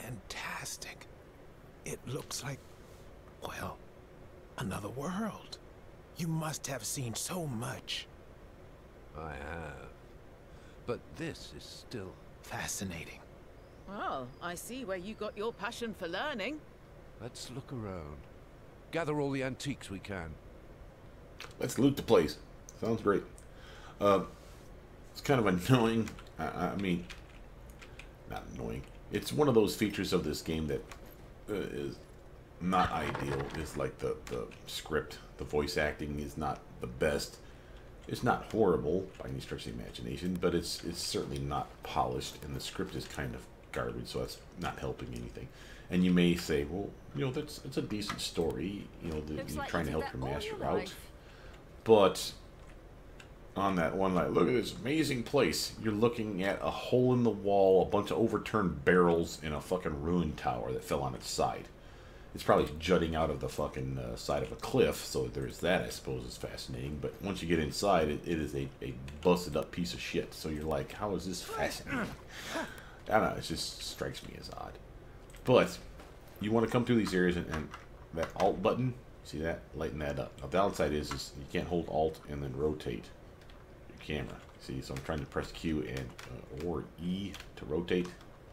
fantastic. It looks like, well, another world. You must have seen so much. I have. But this is still Fascinating. Well, I see where you got your passion for learning. Let's look around. Gather all the antiques we can. Let's loot the place. Sounds great. It's kind of annoying. I mean, not annoying. It's one of those features of this game that is not ideal. It's like the script, the voice acting is not the best. It's not horrible by any stretch of the imagination, but it's certainly not polished, and the script is kind of garbage, so that's not helping anything. And you may say, well, you know, it's a decent story, you know, you're like trying to you help did your that all master your out. life. But on that one night, look at this amazing place. You're looking at a hole in the wall, a bunch of overturned barrels, in a fucking ruined tower that fell on its side. It's probably jutting out of the fucking side of a cliff, so there's that, I suppose, is fascinating. But once you get inside, it is a busted up piece of shit. So you're like, how is this fascinating? I don't know, it just strikes me as odd. But you want to come through these areas, and that Alt button, see that? Lighten that up. Now, the downside is you can't hold Alt and then rotate your camera. See, so I'm trying to press Q and or E to rotate.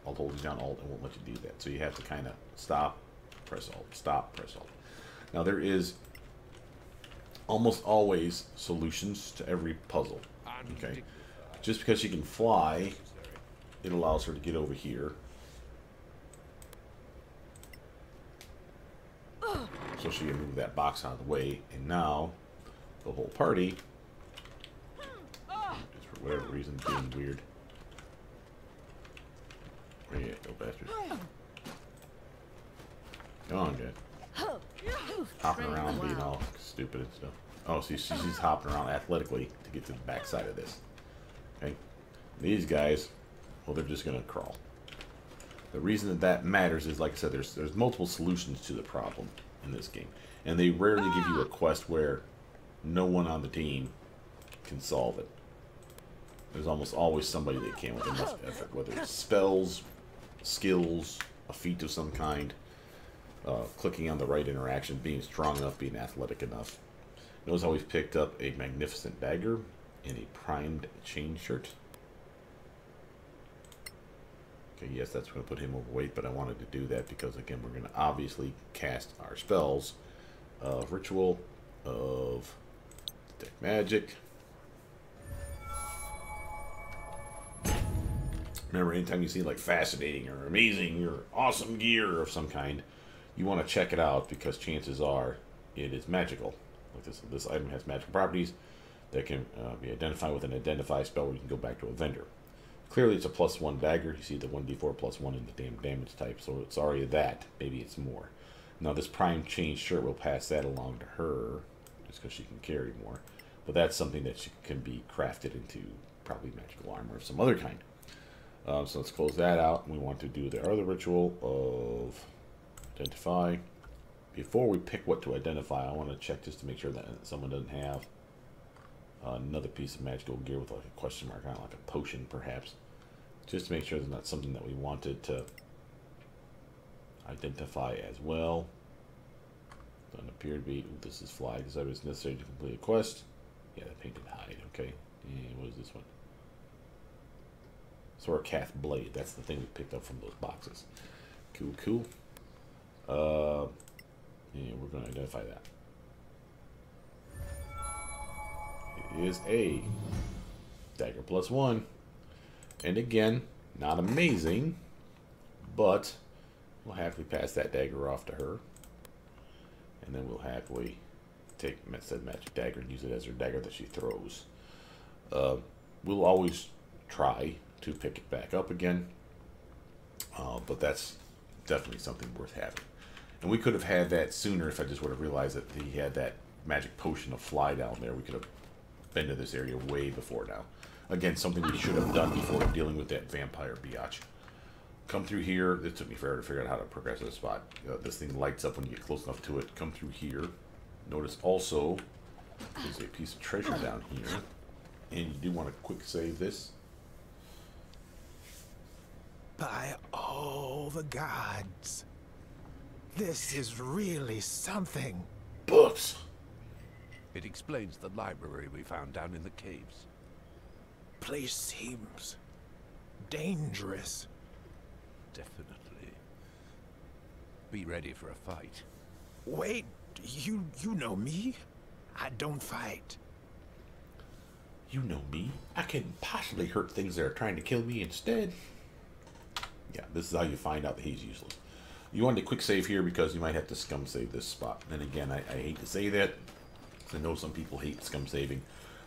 Alt holding down Alt and won't let you do that. So you have to kind of stop, press Alt, stop, press Alt. Now, there is almost always solutions to every puzzle. Okay, just because she can fly, it allows her to get over here. So she can move that box out of the way, and now the whole party is for whatever reason being weird. Where you at, go bastard? Come on, good. Hopping around, being all stupid and stuff. Oh, see, she's hopping around athletically to get to the backside of this. Okay, these guys, well, they're just gonna crawl. The reason that matters is, like I said, there's multiple solutions to the problem in this game, and they rarely give you a quest where no one on the team can solve it. There's almost always somebody that can with enough effort, whether it's spells, skills, a feat of some kind, clicking on the right interaction, being strong enough, being athletic enough. Notice how we've picked up a magnificent dagger and a primed chain shirt. Okay, yes, that's going to put him overweight, but I wanted to do that because, again, we're going to obviously cast our spells of Ritual, of Detect Magic. Remember, anytime you see, like, fascinating or amazing or awesome gear of some kind, you want to check it out because chances are it is magical. Like this item has magical properties that can be identified with an identify spell where you can go back to a vendor. Clearly, it's a +1 dagger. You see the 1d4 +1 in the damn damage type, so it's already that. Maybe it's more. Now, this prime chain shirt will pass that along to her, just because she can carry more. But that's something that she can be crafted into probably magical armor of some other kind. So let's close that out. We want to do the other ritual of identify. Before we pick what to identify, I want to check just to make sure that someone doesn't have another piece of magical gear with like a question mark on it, like a potion perhaps, just to make sure there's not something that we wanted to identify as well. Doesn't appear to be. Ooh, this is fly. This item is necessary to complete a quest. Yeah, the painted hide. Okay, and what is this one? Sorakath blade. That's the thing we picked up from those boxes. Cool, cool. Yeah, we're going to identify that. It is a dagger +1. And again, not amazing, but we'll happily pass that dagger off to her. And then we'll happily take said magic dagger and use it as her dagger that she throws. We'll always try to pick it back up again, but that's definitely something worth having. And we could have had that sooner if I just would have realized that he had that magic potion of fly down there. We could have been to this area way before now. Again, something we should have done before dealing with that vampire biatch. Come through here. It took me forever to figure out how to progress this spot. This thing lights up when you get close enough to it. Come through here. Notice also there's a piece of treasure down here. And you do want to quick save this. By all Oh, the gods. This is really something. Books! It explains the library we found down in the caves. Place seems dangerous. Definitely. Be ready for a fight. Wait, you know me? I don't fight. You know me. I can possibly hurt things that are trying to kill me instead. Yeah, this is how you find out that he's useless. You want to quick save here because you might have to scum save this spot. And again, I hate to say that, because I know some people hate scum saving.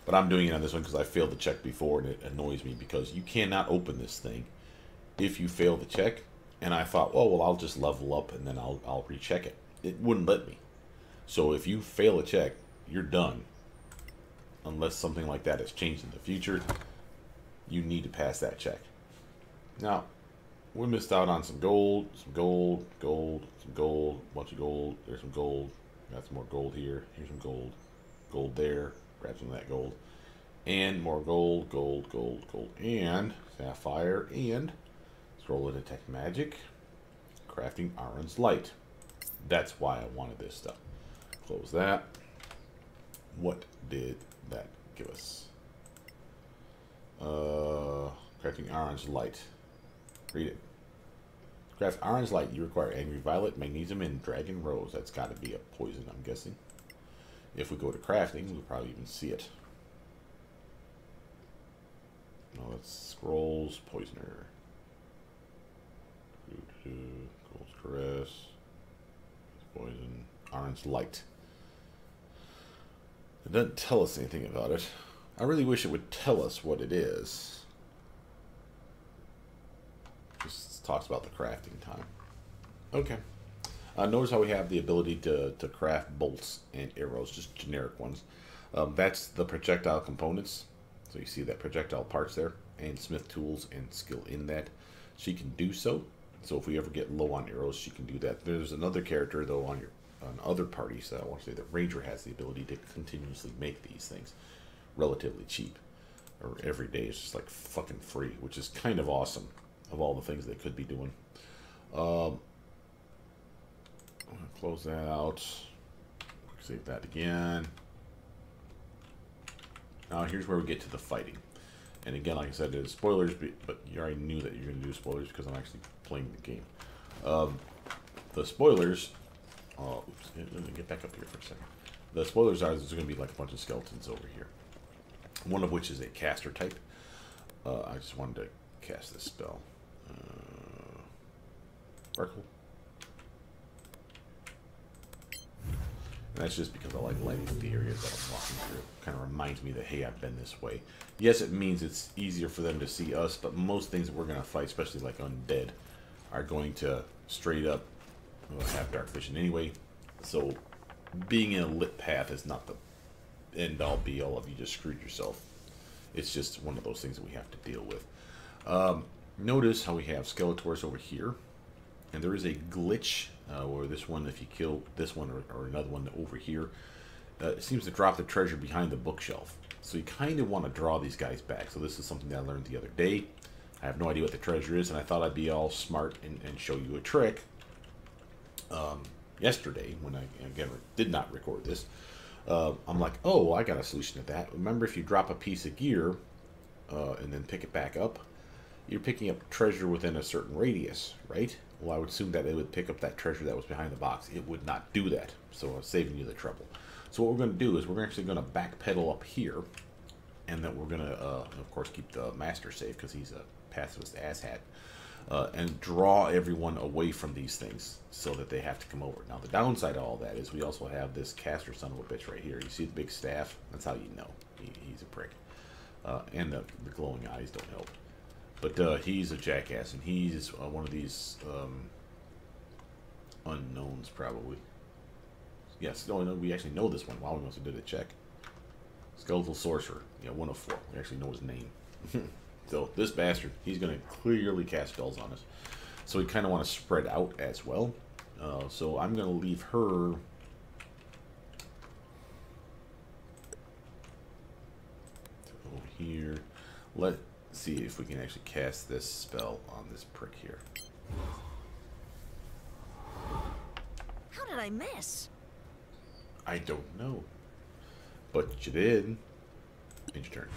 But I'm doing it on this one because I failed the check before, and it annoys me because you cannot open this thing if you fail the check. And I thought, oh, well, I'll just level up and then I'll recheck it. It wouldn't let me. So if you fail a check, you're done. Unless something like that has changed in the future, you need to pass that check. Now, we missed out on some gold, some gold, some gold, a bunch of gold. There's some gold. Got some more gold here. Here's some gold. Gold there. Grab some of that gold. And more gold, gold, and sapphire, and scroll to detect magic. Crafting Aaron's light. That's why I wanted this stuff. Close that. What did that give us? Crafting Aaron's light. Read it. Craft Aaron's light. You require angry violet, magnesium, and dragon rose. That's got to be a poison, I'm guessing. If we go to crafting, we'll probably even see it. No, that's scrolls, poisoner. Gold's caress. Poison. Aaron's light. It doesn't tell us anything about it. I really wish it would tell us what it is. Just talks about the crafting time. Okay. Notice how we have the ability to craft bolts and arrows, just generic ones. That's the projectile components. So you see that projectile parts there, and smith tools and skill in that. She can do so. So if we ever get low on arrows, she can do that. There's another character though on other parties. I want to say that Ranger has the ability to continuously make these things relatively cheap, or every day it's just like fucking free, which is kind of awesome. Of all the things they could be doing. I'm gonna close that out. Save that again. Now here's where we get to the fighting. And again, like I said, there's spoilers, but you already knew that you're going to do spoilers because I'm actually playing the game. The spoilers... Oh, oops. Let me get back up here for a second. The spoilers are there's going to be like a bunch of skeletons over here. One of which is a caster type. I just wanted to cast this spell. Sparkle. And that's just because I like lighting up the areas that I'm walking through. Kind of reminds me that, hey, I've been this way. Yes, it means it's easier for them to see us, but most things that we're going to fight, especially like undead, are going to straight up have dark vision anyway. So being in a lit path is not the end-all be-all of you just screwed yourself. It's just one of those things that we have to deal with. Notice how we have Skeletors over here. And there is a glitch where this one, if you kill this one or another one over here, it seems to drop the treasure behind the bookshelf. So you kind of want to draw these guys back. So this is something that I learned the other day. I have no idea what the treasure is, and I thought I'd be all smart and show you a trick. Yesterday, when I, again, did not record this, I'm like, oh, I got a solution to that. Remember, if you drop a piece of gear and then pick it back up, you're picking up treasure within a certain radius, right? Well, I would assume that it would pick up that treasure that was behind the box. It would not do that, so I'm saving you the trouble. So what we're going to do is we're actually going to backpedal up here, and then we're going to, of course, keep the Master safe because he's a pacifist asshat, and draw everyone away from these things so that they have to come over. Now, the downside of all that is we also have this caster son of a bitch right here. You see the big staff? That's how you know he's a prick. And the glowing eyes don't help. But he's a jackass, and he's one of these unknowns, probably. Yes, no, we actually know this one. Wow, we must have did a check. Skeletal Sorcerer. Yeah, 1 of 4. We actually know his name. So, this bastard, he's going to clearly cast spells on us. So, we kind of want to spread out as well. So, I'm going to leave her... over here. Let's see if we can actually cast this spell on this prick here. I miss? I don't know. But you did. End your turn.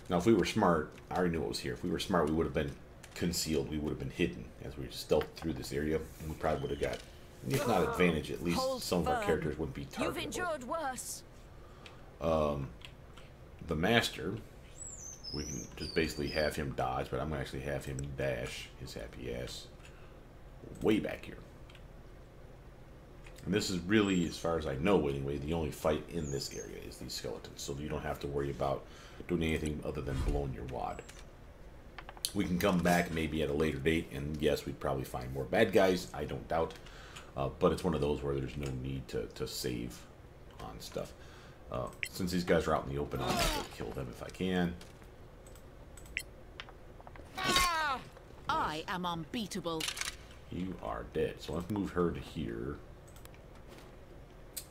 Now, if we were smart, I already knew what was here. If we were smart, we would have been concealed. We would have been hidden as we stealthed through this area. And we probably would have got, if not advantage, at least Hold some of our firm. characters wouldn't be targetable. You've endured worse. The Master, we can just basically have him dodge, but I'm going to actually have him dash his happy ass way back here. And this is really, as far as I know anyway, the only fight in this area is these skeletons. So you don't have to worry about doing anything other than blowing your wad. We can come back maybe at a later date, and yes, we'd probably find more bad guys, I don't doubt. But it's one of those where there's no need to save on stuff. Since these guys are out in the open, I'm going to kill them if I can. I am unbeatable. You are dead. So let's move her to here.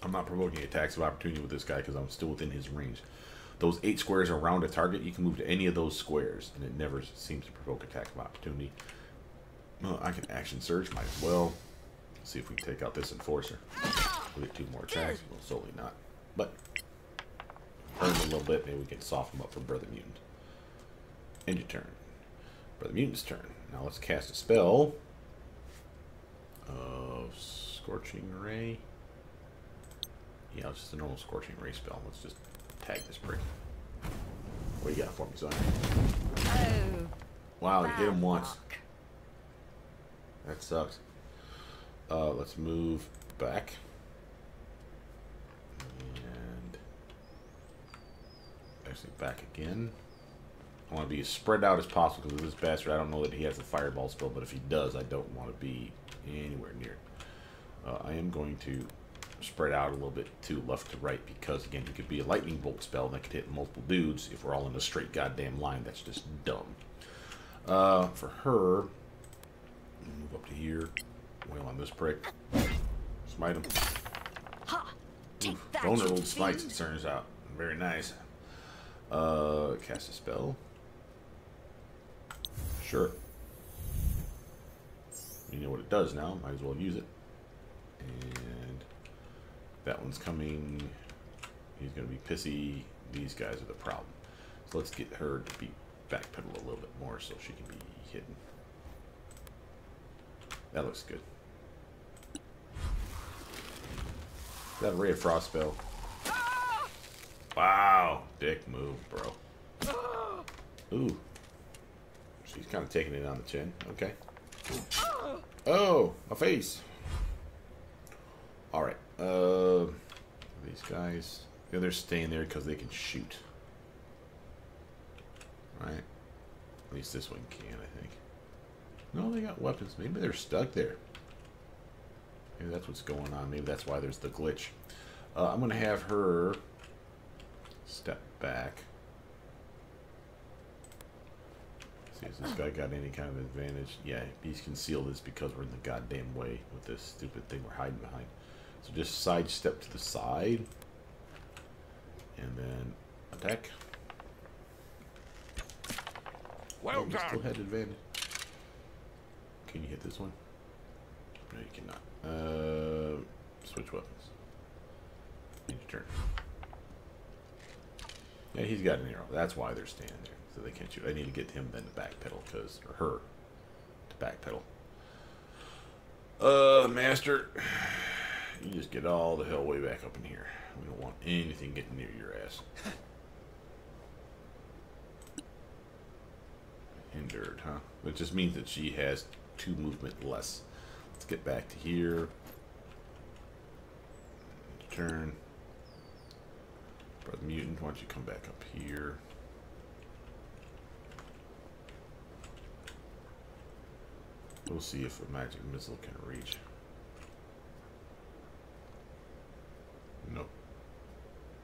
I'm not provoking attacks of opportunity with this guy because I'm still within his range. Those 8 squares around a target, you can move to any of those squares, and it never seems to provoke attack of opportunity. Well, I can action surge, might as well. Let's see if we can take out this enforcer. We'll get 2 more attacks. Well, solely not. But burn him a little bit, maybe we can soften him up for Brother Mutant. End your turn. Brother Mutant's turn. Now let's cast a spell of Scorching Ray. Yeah, it's just a normal Scorching Ray spell. Let's just tag this prick. What do you got for me, son? Oh. Wow, you hit him bad once. luck. That sucks. Let's move back. And actually back again. I want to be as spread out as possible because this bastard, I don't know that he has a fireball spell, but if he does, I don't want to be anywhere near it. I am going to spread out a little bit to left to right because, again, it could be a lightning bolt spell that could hit multiple dudes if we're all in a straight goddamn line. That's just dumb. For her, move up to here, wail on this prick, smite him. Ha! Take that, Vulnerable you to smites, fiend. it turns out. Very nice. Cast a spell. Sure. You know what it does now. Might as well use it. And that one's coming. He's going to be pissy. These guys are the problem. So let's get her to be backpedal a little bit more so she can be hidden. That looks good. Is that a Ray of Frost spell? Wow. Dick move, bro. Ooh. She's kind of taking it on the chin. Okay. Oh, a face. Alright. These guys. Yeah, they're staying there because they can shoot. Right? At least this one can, I think. No, they got weapons. Maybe they're stuck there. Maybe that's what's going on. Maybe that's why there's the glitch. I'm going to have her step back. See, has this guy got any kind of advantage? Yeah, he's concealed this because we're in the goddamn way with this stupid thing we're hiding behind. So just sidestep to the side. And then attack. Well You still done. had advantage. Can you hit this one? No, you cannot. Switch weapons. Need your turn. Yeah, he's got an arrow. That's why they're standing there. So they can't shoot. I need to get him then to backpedal, because, or her to backpedal. Master, you just get all the hell way back up in here. We don't want anything getting near your ass. Hindered, huh? Which just means that she has 2 movement less. Let's get back to here. Turn. Brother Mutant, why don't you come back up here? We'll see if a magic missile can reach. Nope.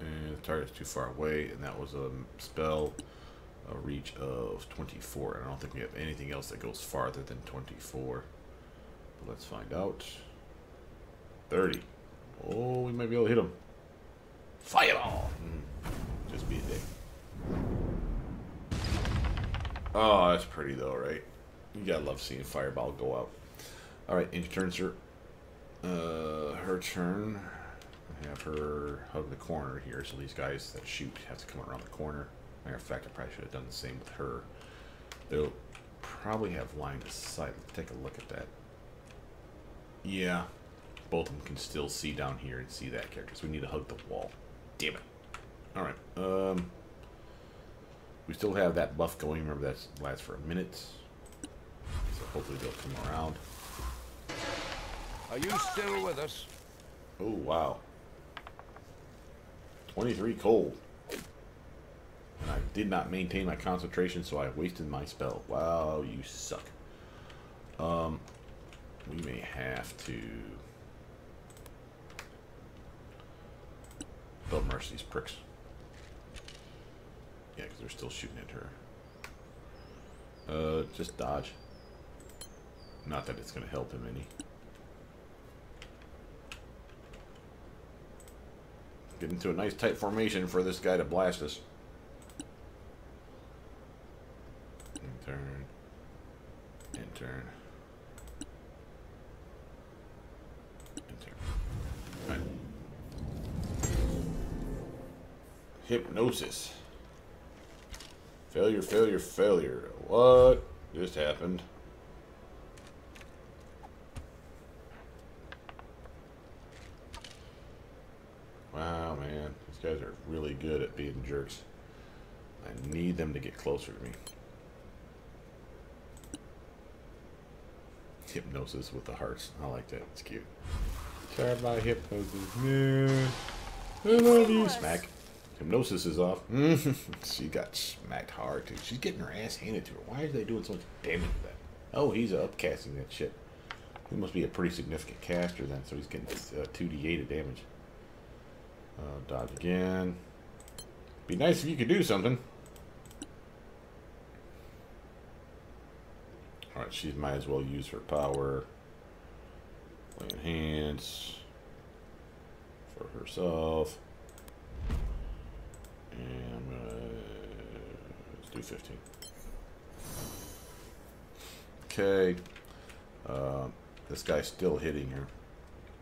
And the target's too far away, and that was a spell, a reach of 24. And I don't think we have anything else that goes farther than 24. But let's find out. 30. Oh, we might be able to hit him. Fireball! Just be a dick. Oh, that's pretty though, right? You gotta love seeing Fireball go out. Alright, and turns her. Her turn. Have her hug the corner here, so these guys that shoot have to come around the corner. Matter of fact, I probably should have done the same with her. They'll probably have line of sight. Let's take a look at that. Yeah, both of them can still see down here and see that character, so we need to hug the wall. Damn it. Alright, we still have that buff going. Remember, that lasts for a minute. So hopefully they'll come around. Are you still with us? Oh, wow. 23 cold. And I did not maintain my concentration, so I wasted my spell. Wow, you suck. We may have to don't mercy these pricks. Yeah, because they're still shooting at her. Just dodge. Not that it's going to help him any. Get into a nice tight formation for this guy to blast us. And turn. And turn. And turn. Right. Hypnosis. Failure, failure, failure. What just happened? Wow, man. These guys are really good at being jerks. I need them to get closer to me. Hypnosis with the hearts. I like that. It's cute. Tired by hypnosis. Man. I love you. Smack. Hypnosis is off. She got smacked hard, too. She's getting her ass handed to her. Why are they doing so much damage with that? Oh, he's upcasting that shit. He must be a pretty significant caster then, so he's getting 2d8 of damage. Dodge again. Be nice if you could do something. Alright, she might as well use her power. Laying hands. For herself. And I'm gonna... let's do 15. Okay. This guy's still hitting her.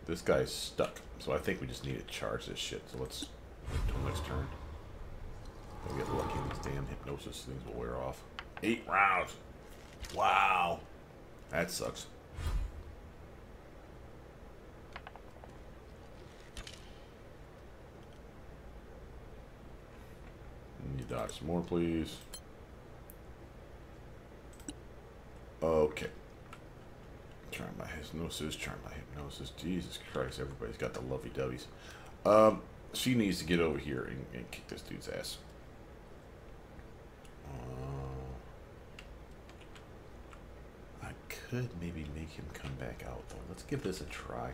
This guy's stuck. So I think we just need to charge this shit. So let's wait until next turn. We'll get lucky and these damn hypnosis things will wear off. 8 rounds. Wow. That sucks. You dodge some more, please. Okay. Trying my hypnosis, trying my hypnosis. Jesus Christ, everybody's got the lovey-doveys. She needs to get over here and kick this dude's ass. I could maybe make him come back out, though. Let's give this a try.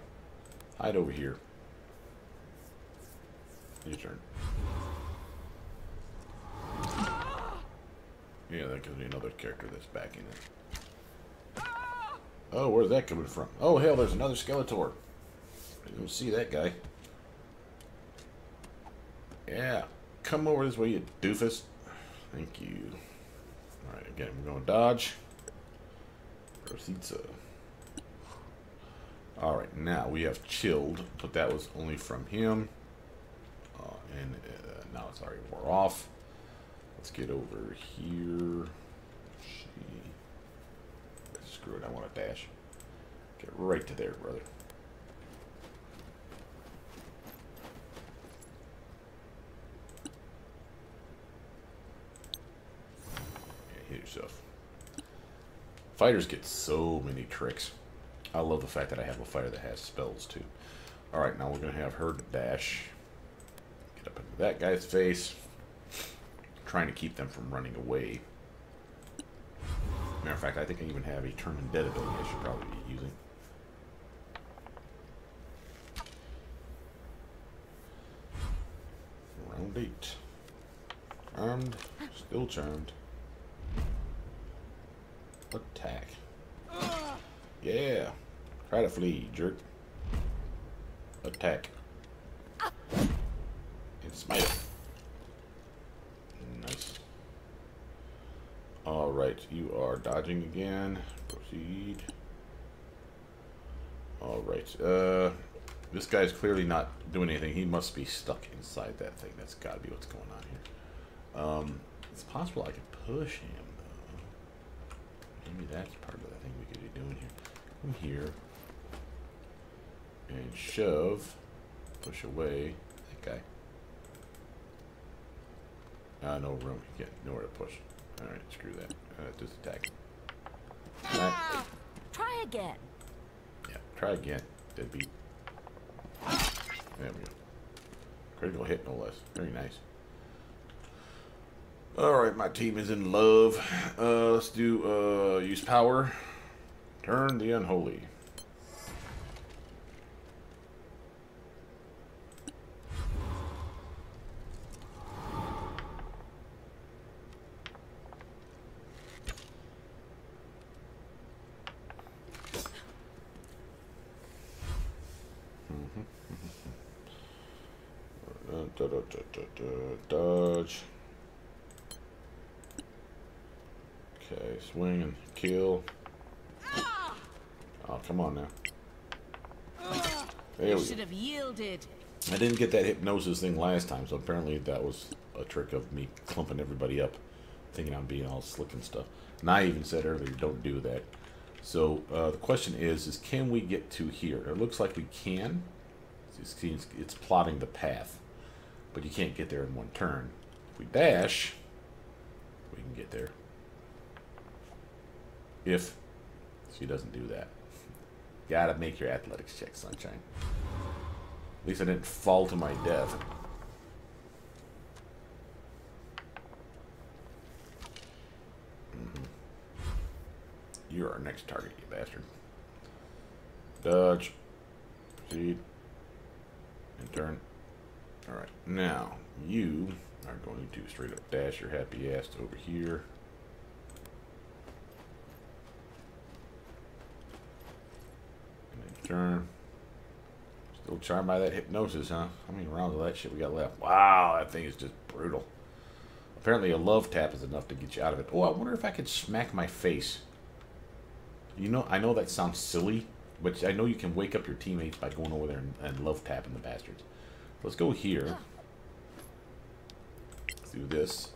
Hide over here. Your turn. Yeah, that gives me another character that's backing it. Oh, where's that coming from? Oh, hell, there's another Skeletor. I didn't see that guy. Yeah. Come over this way, you doofus. Thank you. Alright, again, we're going to dodge. Proceeds. Alright, now we have chilled, but that was only from him. And now it's already wore off. Let's get over here. Screw it, I want to dash. Get right to there, brother. Yeah, hit yourself. Fighters get so many tricks. I love the fact that I have a fighter that has spells, too. Alright, now we're going to have her dash. Get up into that guy's face. Trying to keep them from running away. Matter of fact, I think I even have a turn undead ability I should probably be using. Round 8. Armed. Still charmed. Attack. Yeah. Try to flee, jerk. Attack. And smite it. Nice. Alright, you are dodging again. Proceed. Alright. This guy's clearly not doing anything. He must be stuck inside that thing. That's gotta be what's going on here. It's possible I could push him, though. Maybe that's part of the thing we could be doing here. Come here. And shove. Push away that guy. No room. Yeah, nowhere to push. Alright, screw that. Just attack. Alright. Try again. Yeah, try again. Deadbeat. There we go. Critical hit, no less. Very nice. Alright, my team is in love. Let's do, use power. Turn the unholy. Dodge. Okay, swing and kill. Oh, come on now. There we Should go. have yielded. I didn't get that hypnosis thing last time, so apparently that was a trick of me clumping everybody up, thinking I'm being all slick and stuff. And I even said earlier, don't do that. So the question is can we get to here? It looks like we can. It's plotting the path, but you can't get there in one turn. If we dash, we can get there. If she doesn't do that. Gotta make your athletics check, sunshine. At least I didn't fall to my death. You're our next target, you bastard. Dodge. Proceed. And turn. Alright, now you are going to straight up dash your happy ass over here. And then turn. Still charmed by that hypnosis, huh? How many rounds of that shit we got left? Wow, that thing is just brutal. Apparently a love tap is enough to get you out of it. Oh, I wonder if I could smack my face. You know, I know that sounds silly, but I know you can wake up your teammates by going over there and love tapping the bastards. Let's go here. Let's do this.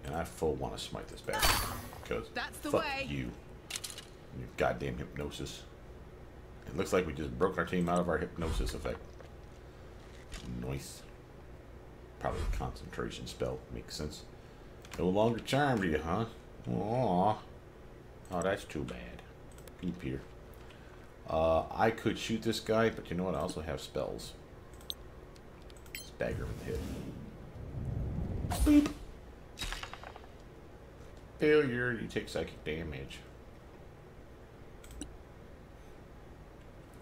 And I full want to smite this bastard. Because That's the fuck way. you. And your goddamn hypnosis. It looks like we just broke our team out of our hypnosis effect. Nice. Probably a concentration spell. Makes sense. No longer charmed you, huh? Aww. Oh, that's too bad. Keep here. I could shoot this guy, but you know what? I also have spells. Stagger him in the head. Boop. Failure. You take psychic damage.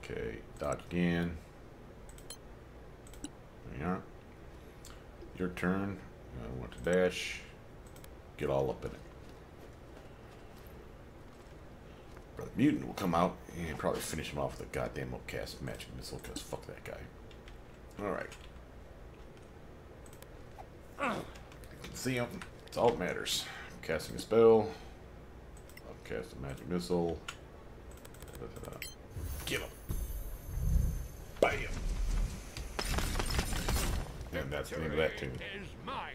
Okay. Dodge again. There you are. Your turn. I want to dash. Get all up in it. Brother Mutant will come out and probably finish him off with a goddamn upcast magic missile, because fuck that guy. Alright. You can see him. It's all that matters. Casting a spell. Upcast a magic missile. Get him. Bam. And that's the name of that tune. Is mine.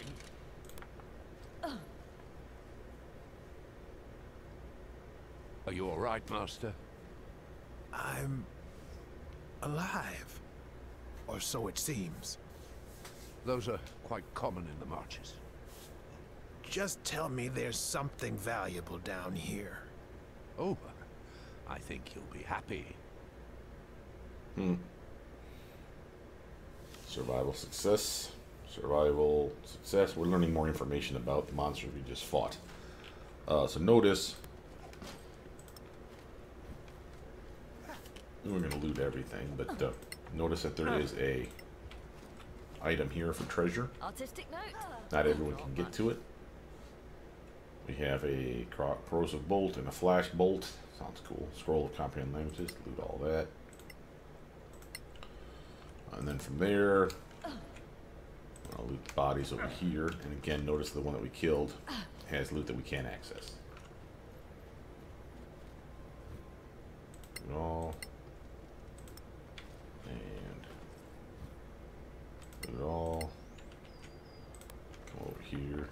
Are you all right, Master? I'm alive. Or so it seems. Those are quite common in the marches. Just tell me there's something valuable down here. Oh, I think you'll be happy. Survival success. Survival success. We're learning more information about the monsters we just fought. So notice... We're going to loot everything, but notice that there is a item here for treasure. Artistic note. Not everyone can get to it. We have a corrosive bolt and a flash bolt. Sounds cool. Scroll of comprehend languages. Loot all that. And then from there, I'll loot the bodies over here. And again, notice the one that we killed has loot that we can't access. it all. And put it all. Come over here.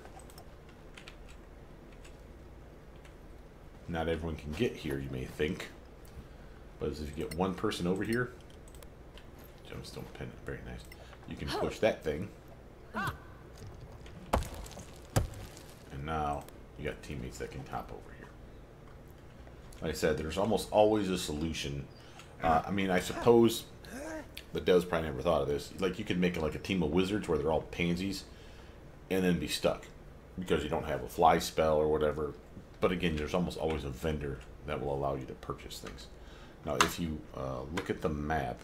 Not everyone can get here, you may think. But as if you get one person over here, gemstone pendant, very nice. You can push that thing. And now you got teammates that can hop over here. Like I said, there's almost always a solution. I mean, I suppose the devs probably never thought of this. Like, you could make like a team of wizards where they're all pansies and then be stuck because you don't have a fly spell or whatever. But again, there's almost always a vendor that will allow you to purchase things. Now, if you look at the map,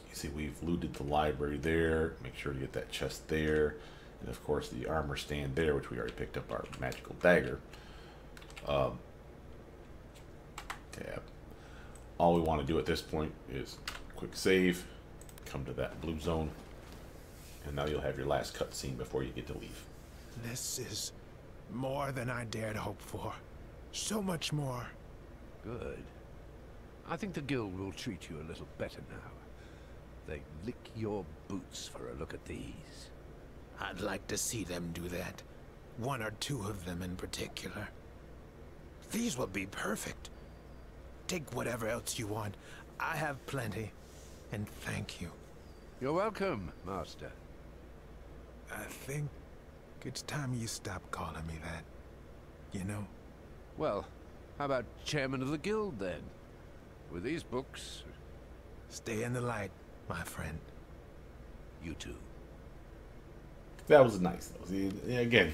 you see we've looted the library there. Make sure to get that chest there. And, of course, the armor stand there, which we already picked up our magical dagger. Tab. All we want to do at this point is quick save, come to that blue zone, and now you'll have your last cutscene before you get to leave. This is more than I dared hope for. So much more. Good. I think the guild will treat you a little better now. They lick your boots for a look at these. I'd like to see them do that. One or two of them in particular. These will be perfect. Take whatever else you want. I have plenty. And thank you. You're welcome, Master. I think it's time you stop calling me that. You know? Well, how about chairman of the guild, then? With these books, Stay in the light, my friend. you too. That was nice, though. See, again,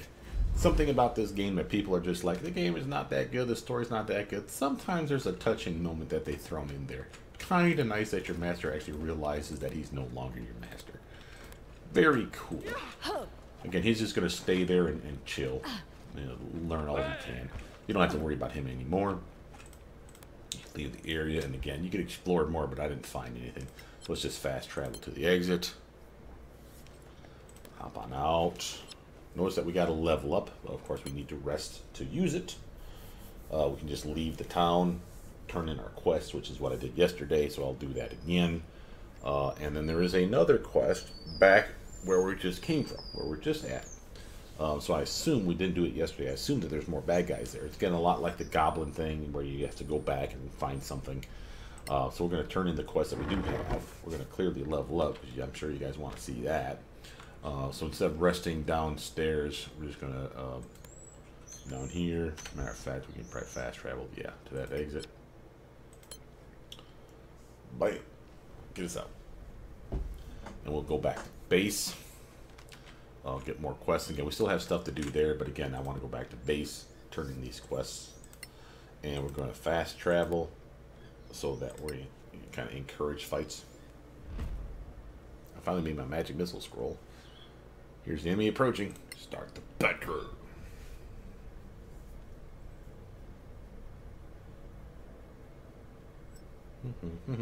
something about this game that people are just like, the game is not that good, the story's not that good. Sometimes there's a touching moment that they've thrown in there. Kind of nice that your master actually realizes that he's no longer your master. Very cool. Again, he's just going to stay there and chill. Learn all he can. You don't have to worry about him anymore. Just leave the area, and again, you can explore more, but I didn't find anything. So let's just fast travel to the exit. Hop on out. Notice that we got to level up. Well, of course, we need to rest to use it. We can just leave the town, turn in our quest, which is what I did yesterday, so I'll do that again. And then there is another quest back where we just came from, where we're just at. So I assume we didn't do it yesterday. I assume that there's more bad guys there. It's getting a lot like the goblin thing where you have to go back and find something. So we're going to turn in the quest that we do have. We're going to clearly level up because I'm sure you guys want to see that. So instead of resting downstairs, we're just going to down here. Matter of fact, we can probably fast travel, yeah, to that exit. Bam. Get us out. And we'll go back to base. I'll get more quests again. We still have stuff to do there, but again, I want to go back to base, turn in these quests. And we're going to fast travel so that we kind of encourage fights. I finally made my magic missile scroll. Here's the enemy approaching. Start the battle. What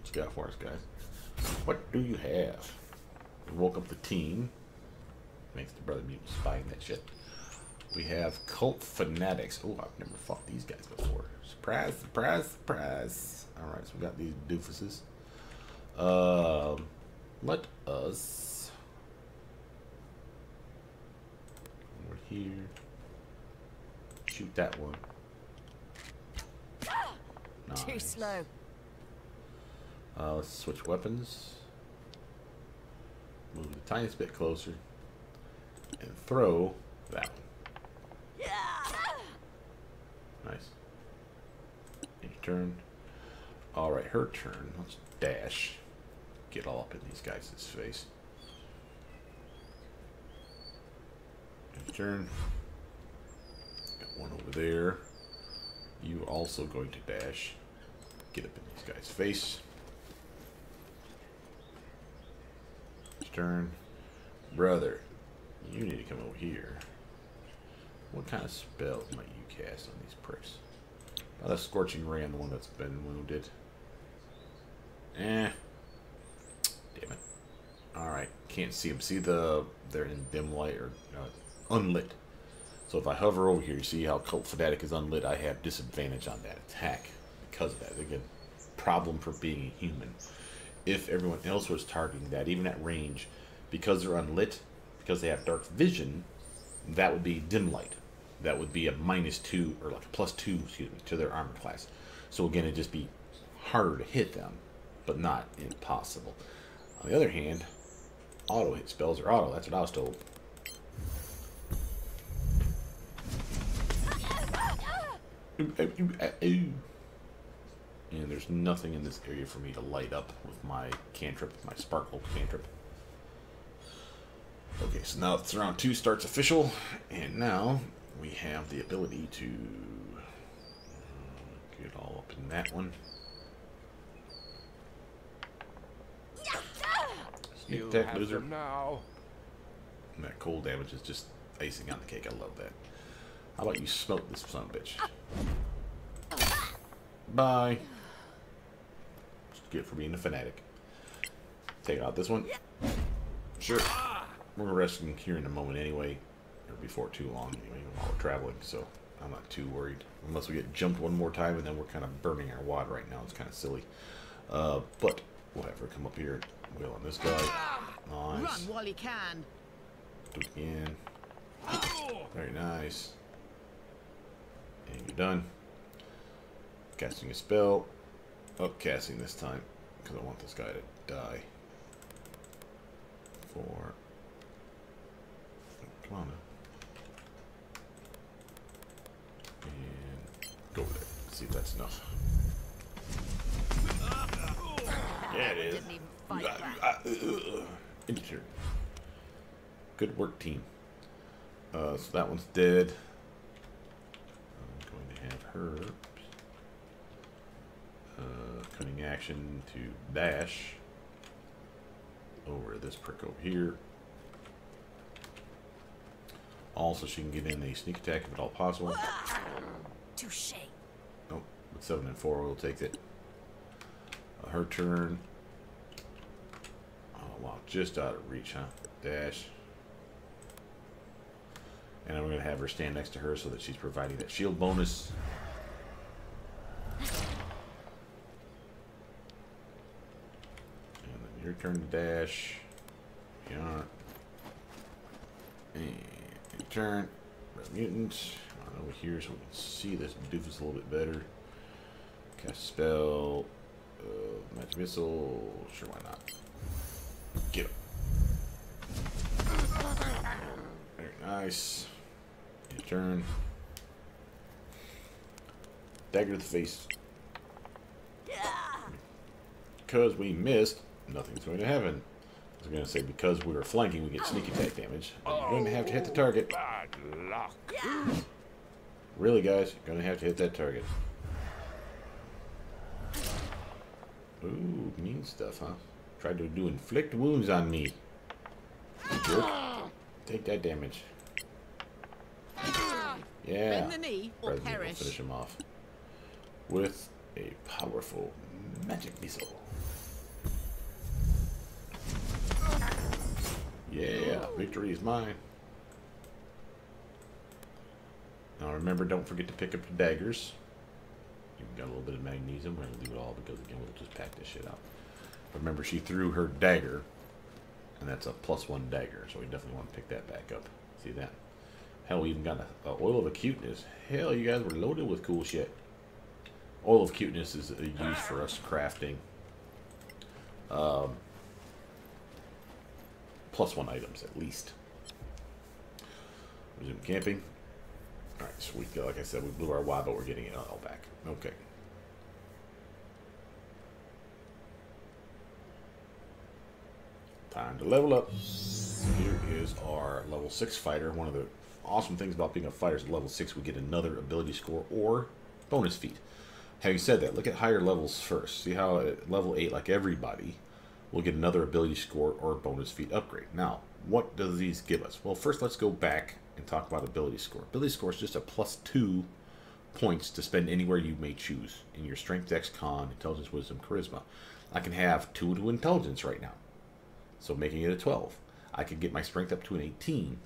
you got for us, guys? What do you have? We woke up the team. Makes the brother mutant spying that shit. We have cult fanatics. Oh, I've never fought these guys before. Surprise, surprise, surprise. Alright, so we got these doofuses. Let us over here shoot that one. Nice. Too slow. Let's switch weapons. Move the tiniest bit closer. And throw that one. Nice. Your turn. Alright, her turn. Let's dash. Get all up in these guys' face. Your turn. Got one over there. You are also going to dash. Get up in these guys' face. Your turn. Brother, you need to come over here. What kind of spells might you cast on these pricks? Oh, that's Scorching Ray on the one that's been wounded. Damn it. Alright, can't see them. See they're in dim light or unlit. So if I hover over here, you see how Cult Fanatic is unlit, I have disadvantage on that attack. because of that. Again, problem for being a human. If everyone else was targeting that, even at range, because they're unlit, because they have dark vision, that would be dim light. That would be a -2 or like a +2, excuse me, to their armor class. So again, it'd just be harder to hit them, but not impossible. On the other hand, auto hit spells are auto. That's what I was told. And there's nothing in this area for me to light up with my cantrip, my sparkle cantrip. Okay, so now it's round 2 starts official, and now we have the ability to get all up in that one. Sneak attack, loser. Now. And that cold damage is just icing on the cake. I love that. How about you smoke this son of a bitch? Bye. Just get for being a fanatic. Take out this one. Sure. We're resting here in a moment anyway, or before too long anyway, while we're traveling, so I'm not too worried. Unless we get jumped one more time, and then we're kind of burning our wad right now. It's kind of silly. But whatever. Come up here. Wheel on this guy. Nice. Run while you can. Do it again. Very nice. And you're done. Casting a spell. Upcasting this time, because I want this guy to die. 4. Come on now. And go over there. See if that's enough. Yeah, it is. Didn't even fight back. Enter. Good work, team. So that one's dead. I'm going to have her cunning action to dash over this prick over here. Also, she can get in a sneak attack if at all possible. Touche. Nope. With 7 and 4, we'll take it. Her turn. Oh, wow. Just out of reach, huh? Dash. And I'm going to have her stand next to her so that she's providing that shield bonus. And then your turn to dash. You aren't. And your turn. Red mutant. On over here so we can see this doofus a little bit better. Cast a spell. Magic missile. Sure, why not? Get him. Very nice. Your turn. Dagger to the face. Because we missed, nothing's going to happen. I was going to say because we were flanking, we get sneak attack damage. And you're going to have to hit the target. Bad luck. Really, guys, you're going to have to hit that target. Ooh, mean stuff, huh? Tried to do inflict wounds on me. You jerk. Take that damage. Yeah. Bend the knee or Rather than we'll perish. finish him off with a powerful magic missile. Yeah, victory is mine. Now remember, don't forget to pick up your daggers. You've got a little bit of magnesium. We're going to leave it all because, again, we'll just pack this shit out. Remember, she threw her dagger, and that's a +1 dagger, so we definitely want to pick that back up. See that? Hell, we even got a oil of acuteness. Hell, you guys were loaded with cool shit. Oil of acuteness is used for us crafting +1 items, at least. Resume camping. Alright, so we, like I said, we blew our wad, but we're getting it all back. Okay. Time to level up. Here is our level 6 fighter. One of the awesome things about being a fighter is at level 6 we get another ability score or bonus feat. Having said that, look at higher levels first. See how at level 8, like everybody, we'll get another ability score or bonus feat upgrade. Now, what do these give us? Well, first let's go back and talk about ability score. Ability score is just a +2 points to spend anywhere you may choose in your strength, dex, con, intelligence, wisdom, charisma. I can have 2 to intelligence right now, so making it a 12. I could get my strength up to an 18.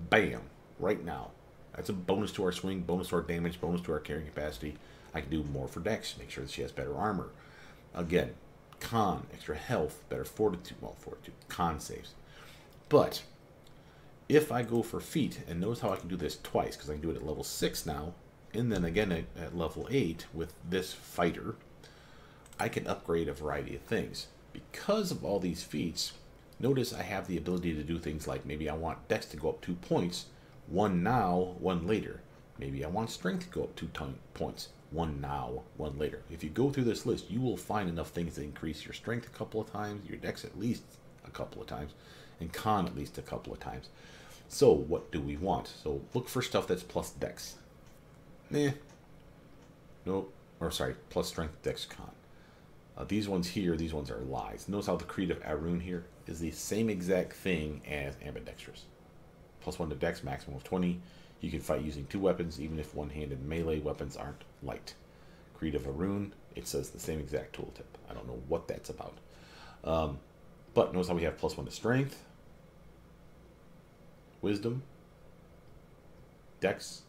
Bam! Right now. That's a bonus to our swing, bonus to our damage, bonus to our carrying capacity. I can do more for Dex, make sure that she has better armor. Again, con, extra health, better fortitude, well, fortitude, con saves. But if I go for feat, and notice how I can do this twice, because I can do it at level 6 now, and then again at level 8 with this fighter, I can upgrade a variety of things. Because of all these feats, notice I have the ability to do things like maybe I want Dex to go up 2 points, one now, one later. Maybe I want Strength to go up 2 points, one now, one later. If you go through this list, you will find enough things to increase your Strength a couple of times, your Dex at least a couple of times, and Con at least a couple of times. So what do we want? So look for stuff that's plus Dex. Nope. Or sorry, plus Strength, Dex, Con. These ones here, these ones are lies. Notice how the Creed of Arun here is the same exact thing as ambidextrous. Plus 1 to Dex, maximum of 20. You can fight using 2 weapons, even if one-handed melee weapons aren't light. Creed of Arun, it says the same exact tooltip. I don't know what that's about. But notice how we have plus 1 to Strength, Wisdom, Dex,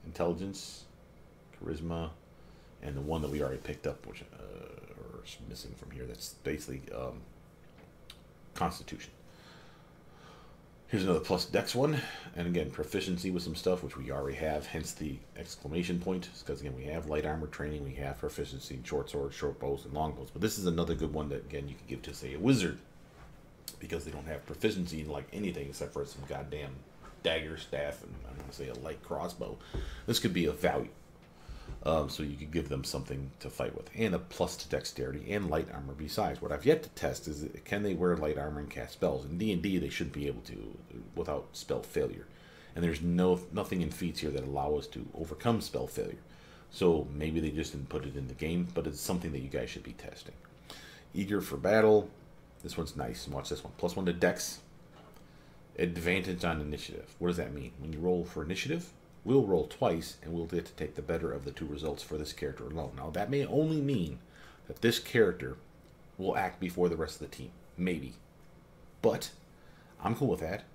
Intelligence, Charisma, and the one that we already picked up, which is missing from here, that's basically Constitution. Here's another plus Dex one, and again, proficiency with some stuff, which we already have, hence the exclamation point, because again, we have light armor training, we have proficiency in short swords, short bows, and long bows, but this is another good one that, again, you can give to, say, a wizard, because they don't have proficiency in, like, anything except for some goddamn dagger, staff, and I want to say a light crossbow. This could be of value. So you could give them something to fight with, and a plus to dexterity and light armor besides. What I've yet to test is, can they wear light armor and cast spells? In D&D, they shouldn't be able to without spell failure. And there's nothing in feats here that allow us to overcome spell failure. So maybe they just didn't put it in the game, but it's something that you guys should be testing. Eager for battle. This one's nice. Watch this one. Plus 1 to Dex. Advantage on initiative. What does that mean? When you roll for initiative, we'll roll twice, and we'll get to take the better of the 2 results for this character alone. Now, that may only mean that this character will act before the rest of the team. Maybe. But I'm cool with that.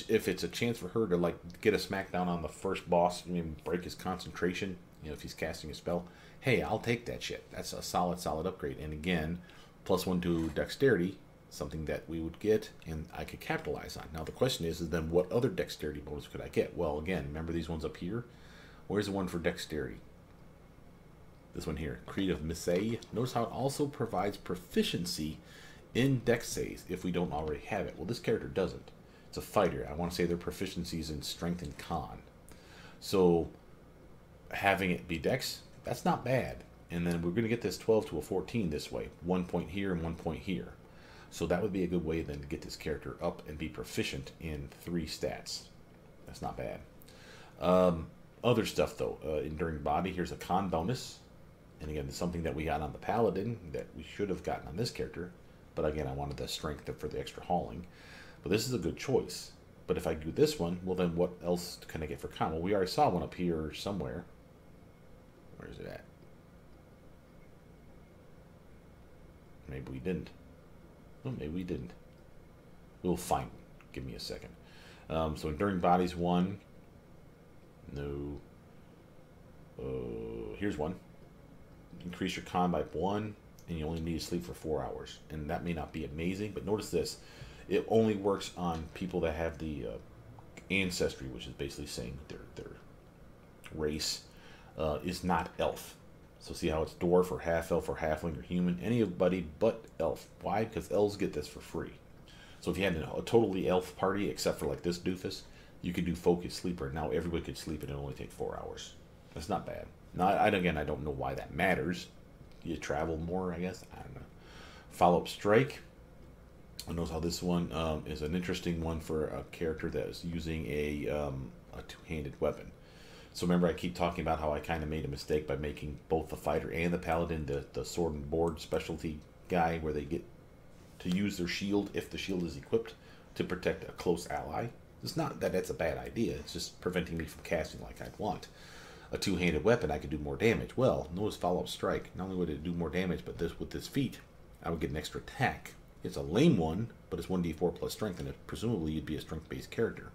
If it's a chance for her to, like, get a smackdown on the first boss, I mean, break his concentration, you know, if he's casting a spell, hey, I'll take that shit. That's a solid upgrade. And again, plus 1 to dexterity, something that we would get and I could capitalize on. Now the question is then what other dexterity bonus could I get? Well, again, remember these ones up here? Where's the one for dexterity? This one here, Creed of Missay. Notice how it also provides proficiency in dex saves if we don't already have it. Well, this character doesn't. It's a fighter. I want to say their proficiencies in strength and con. So having it be dex, that's not bad. And then we're going to get this 12 to a 14 this way. 1 point here and 1 point here. So that would be a good way then to get this character up and be proficient in 3 stats. That's not bad. Other stuff though, enduring body. Here's a con bonus, and again, it's something that we got on the paladin that we should have gotten on this character. But again, I wanted the strength for the extra hauling. But this is a good choice. But if I do this one, well then what else can I get for con? Well, we already saw one up here somewhere. Where is it at? Maybe we didn't. Well, maybe we didn't. We'll find it. Give me a second. So enduring bodies 1. No. Here's one. Increase your con by 1, and you only need to sleep for 4 hours. And that may not be amazing, but notice this. It only works on people that have the ancestry, which is basically saying their race is not elf. So see how it's dwarf or half elf or halfling or human, anybody but elf. Why? Because elves get this for free. So if you had a totally elf party, except for like this doofus, you could do focus sleeper. Now everybody could sleep and it only take 4 hours. That's not bad. Now, again, I don't know why that matters. You travel more, I guess. I don't know. Follow-up strike. I know how this one is an interesting one for a character that is using a two-handed weapon. So remember, I keep talking about how I kind of made a mistake by making both the fighter and the paladin the sword and board specialty guy, where they get to use their shield if the shield is equipped to protect a close ally. It's not that that's a bad idea. It's just preventing me from casting like I'd want. A two-handed weapon, I could do more damage. Well, notice follow-up strike. Not only would it do more damage, but with this feat, I would get an extra attack. It's a lame one, but it's 1d4 plus strength, and presumably you'd be a strength-based character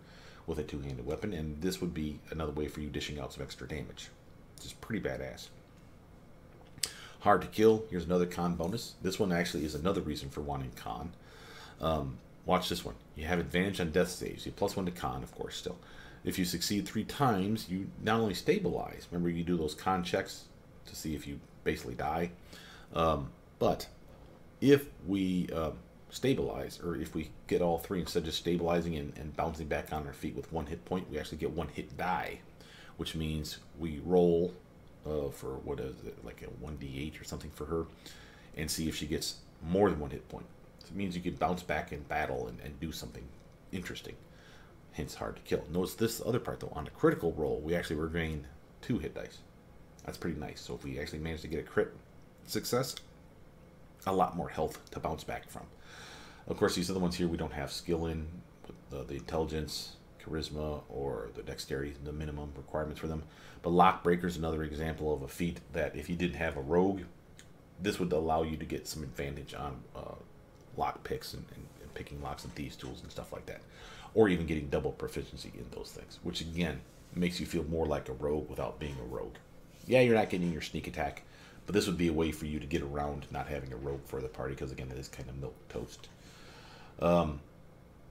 with a two-handed weapon, and this would be another way for you dishing out some extra damage. which is pretty badass. Hard to kill. Here's another con bonus. This one actually is another reason for wanting con. Watch this one. You have advantage on death saves. You +1 to con, of course, still. If you succeed 3 times, you not only stabilize. Remember, you do those con checks to see if you basically die. But if we stabilize, or if we get all 3 instead of just stabilizing and bouncing back on our feet with 1 hit point, we actually get 1 hit die, which means we roll for, what is it, like a 1d8 or something for her, and see if she gets more than 1 hit point. So it means you can bounce back in battle and do something interesting. Hence hard to kill. Notice this other part though. On a critical roll, we actually regain 2 hit dice. That's pretty nice. So if we actually manage to get a crit success, a lot more health to bounce back from. Of course, these other ones here we don't have skill in, with the intelligence, charisma, or the dexterity, the minimum requirements for them. But Lockbreaker is another example of a feat that if you didn't have a rogue, this would allow you to get some advantage on lock picks and picking locks and thieves tools and stuff like that. Or even getting double proficiency in those things, which again makes you feel more like a rogue without being a rogue. Yeah, you're not getting your sneak attack, but this would be a way for you to get around not having a rogue for the party, because again, it is kind of milquetoast.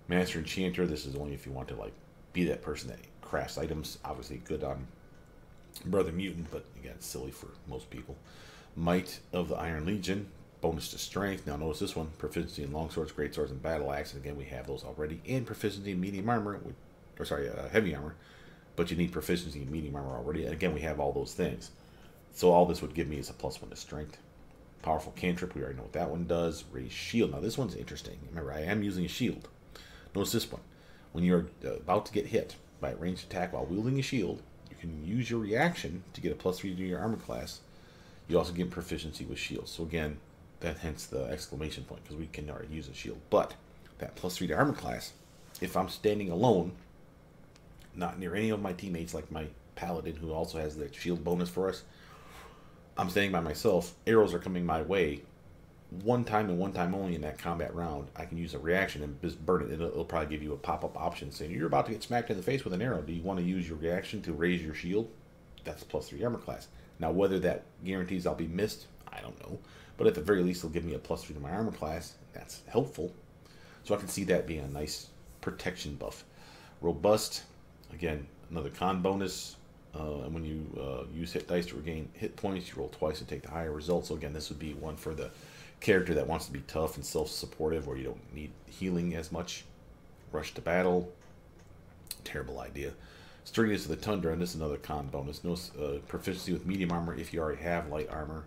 Master Enchanter, this is only if you want to like be that person that crafts items. Obviously good on Brother Mutant, but again, it's silly for most people. Might of the Iron Legion, bonus to strength. Now notice this one, proficiency in longswords, greatswords, and battle axe. And again, we have those already. And proficiency in medium armor, or sorry, heavy armor. But you need proficiency in medium armor already. And again, we have all those things. So all this would give me is a +1 to strength. Powerful cantrip, we already know what that one does. Raise shield. Now this one's interesting. Remember, I am using a shield. Notice this one. When you're about to get hit by a ranged attack while wielding a shield, you can use your reaction to get a +3 to your armor class. You also get proficiency with shields. So again, that hence the exclamation point, because we can already use a shield. But that +3 to armor class, if I'm standing alone, not near any of my teammates, like my paladin who also has the shield bonus for us, I'm standing by myself, arrows are coming my way. One time and one time only in that combat round, I can use a reaction and just burn it. It'll probably give you a pop-up option saying, you're about to get smacked in the face with an arrow. Do you want to use your reaction to raise your shield? That's +3 armor class. Now, whether that guarantees I'll be missed, I don't know. But at the very least, it'll give me a +3 to my armor class. That's helpful. So I can see that being a nice protection buff. Robust, again, another con bonus. And when you use hit dice to regain hit points, you roll twice and take the higher result. So again, this would be one for the character that wants to be tough and self-supportive, where you don't need healing as much. Rush to battle, terrible idea. Sturdiness of the Tundra, and this is another con bonus. No proficiency with medium armor if you already have light armor.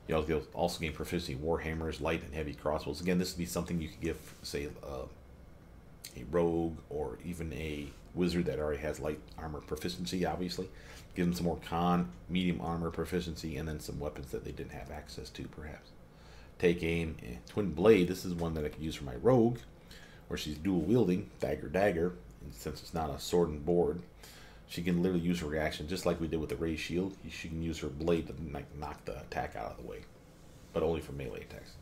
You also gain proficiency in warhammers, light and heavy crossbows. Again, this would be something you could give, say, a rogue or even a wizard that already has light armor proficiency, obviously. Give them some more con, medium armor proficiency, and then some weapons that they didn't have access to, perhaps. Take aim. Twin blade, this is one that I could use for my rogue, where she's dual wielding, dagger, and since it's not a sword and board, she can literally use her reaction, just like we did with the raised shield. She can use her blade to knock the attack out of the way, but only for melee attacks.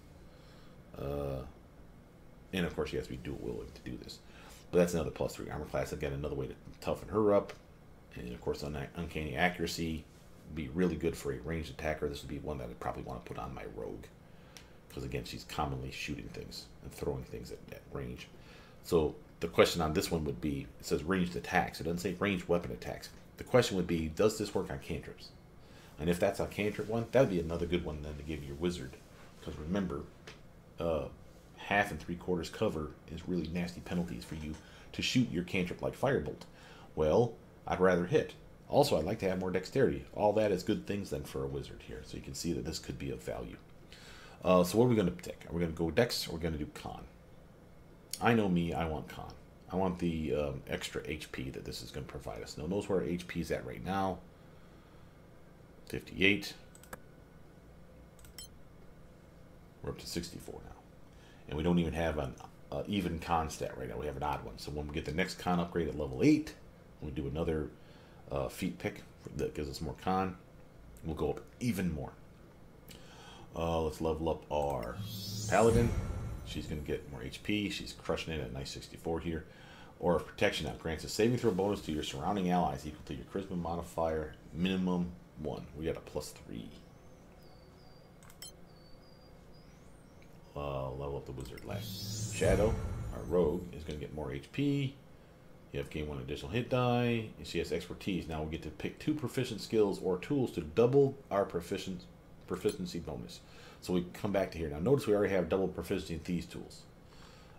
And of course, she has to be dual wielding to do this. But that's another +3 armor class. Again, another way to toughen her up. And of course, uncanny accuracy would be really good for a ranged attacker. This would be one that I'd probably want to put on my rogue, because again, she's commonly shooting things and throwing things at range. So the question on this one would be, it says ranged attacks. It doesn't say ranged weapon attacks. The question would be, does this work on cantrips? And if that's a cantrip one, that would be another good one then to give your wizard. Because remember, 1/2 and 3/4 cover is really nasty penalties for you to shoot your cantrip like Firebolt. Well, I'd rather hit. Also, I'd like to have more dexterity. All that is good things then for a wizard here. So you can see that this could be of value. So what are we going to pick? Are we going to go dex or are we going to do con? I know me, I want con. I want the extra HP that this is going to provide us. Now, notice where our HP is at right now. 58. We're up to 64 now. And we don't even have an even con stat right now. We have an odd one. So when we get the next con upgrade at level 8, we do another feat pick that gives us more con, we'll go up even more. Let's level up our Paladin. She's going to get more HP. She's crushing it at nice 64 here. Aura of Protection now grants a saving throw bonus to your surrounding allies equal to your charisma modifier minimum 1. We got a +3. Level up the wizard last. Shadow, our rogue, is going to get more HP. You have gain 1 additional hit die. And she has expertise. Now we get to pick 2 proficient skills or tools to double our proficiency bonus. So we come back to here. Now notice we already have double proficiency in these tools.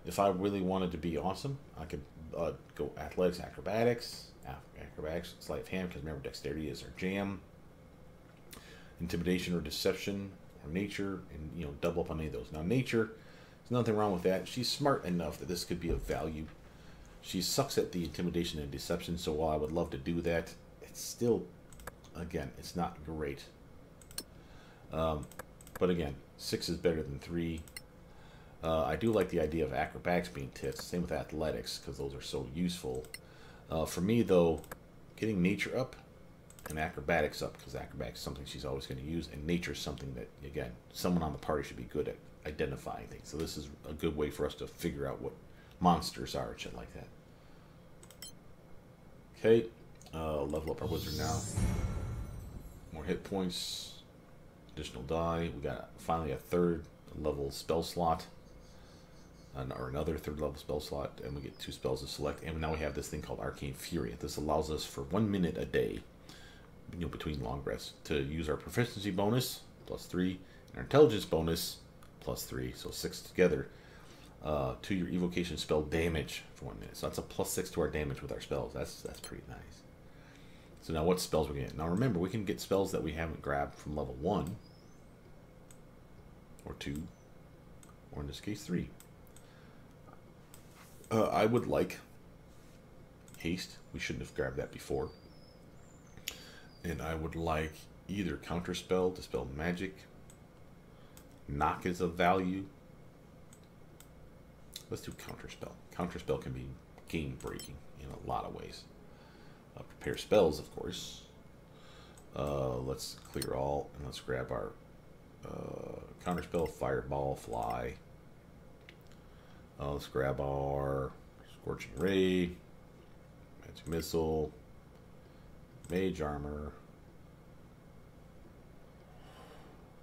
If I really wanted to be awesome, I could go athletics, acrobatics, sleight of hand, because remember dexterity is our jam. Intimidation or deception or nature, and you know, double up on any of those. Now nature, there's nothing wrong with that. She's smart enough that this could be of value. She sucks at the intimidation and deception, so while I would love to do that, it's still, again, it's not great. But again, 6 is better than 3. I do like the idea of acrobatics being tips. Same with athletics, because those are so useful. For me, though, getting nature up and acrobatics up, because acrobatics is something she's always going to use, and nature is something that, again, someone on the party should be good at identifying things. So this is a good way for us to figure out what monsters are and shit like that. Okay, level up our wizard now. More hit points, additional die. We got finally a 3rd level spell slot, or another 3rd level spell slot, and we get 2 spells to select. And now we have this thing called Arcane Fury. This allows us for 1 minute a day, you know, between long rests, to use our proficiency bonus +3 and our intelligence bonus +3, so 6 together. To your evocation spell damage for 1 minute. So that's a +6 to our damage with our spells. That's pretty nice. So now what spells we're going to get? Now remember, we can get spells that we haven't grabbed from level 1, or 2, or in this case 3. I would like haste. We shouldn't have grabbed that before. And I would like either counterspell, dispel magic. Knock is of value. Let's do counterspell. Counterspell can be game breaking in a lot of ways. Prepare spells, of course. Let's clear all, and let's grab our counterspell, fireball, fly. Let's grab our scorching ray, magic missile, mage armor.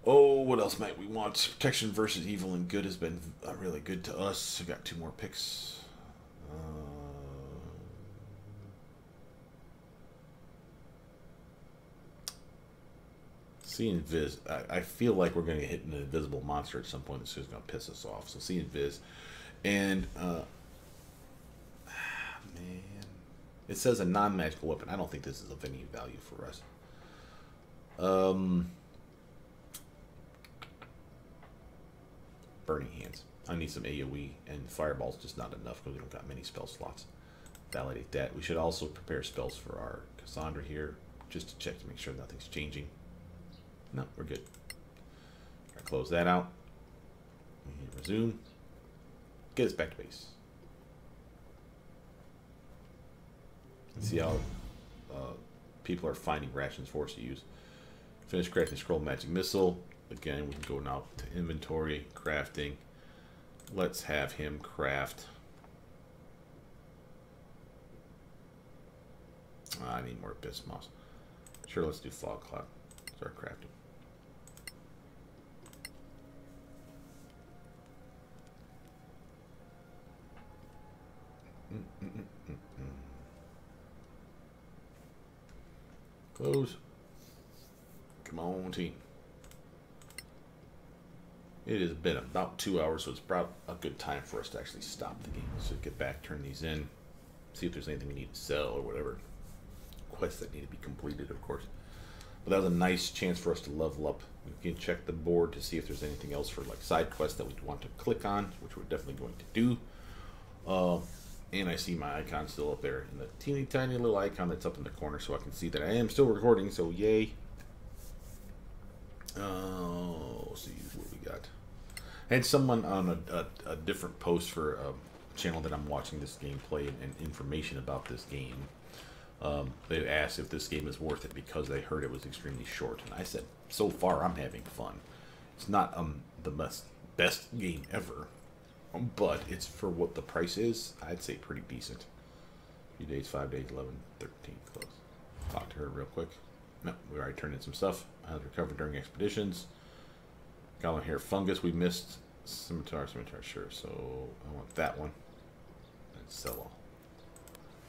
Oh, what else might we want? Protection versus evil and good has been really good to us. We got 2 more picks. See Invis. I feel like we're going to hit an invisible monster at some point that's just going to piss us off. So see Invis. And, man. It says a non-magical weapon. I don't think this is of any value for us. Burning Hands. I need some AoE, and Fireball's just not enough because we don't got many spell slots. Validate that. We should also prepare spells for our Cassandra here, just to check to make sure nothing's changing. No, we're good. Close that out. And resume. Get us back to base. Let's see how people are finding rations for us to use. Finish crafting scroll magic missile. Again, we can go now to inventory, crafting. Let's have him craft. I need more abyss moss. Sure, let's do fog cloud. Start crafting. Close. Come on, team. It has been about 2 hours, so it's about a good time for us to actually stop the game. So get back, turn these in, see if there's anything we need to sell or whatever. Quests that need to be completed, of course. But that was a nice chance for us to level up. We can check the board to see if there's anything else for like side quests that we want to click on, which we're definitely going to do. And I see my icon still up there, and the teeny tiny little icon that's up in the corner, so I can see that I am still recording. So yay! See what we got. I had someone on a different post for a channel that I'm watching this gameplay and information about this game. They asked if this game is worth it because they heard it was extremely short, and I said, so far I'm having fun. It's not the best game ever, but it's for what the price is. I'd say pretty decent. A few days, 5 days, 11, 13, close. Talk to her real quick. No, we already turned in some stuff. Recovered during expeditions. Goblin hair fungus we missed. Scimitar, sure. So I want that one. And Cello.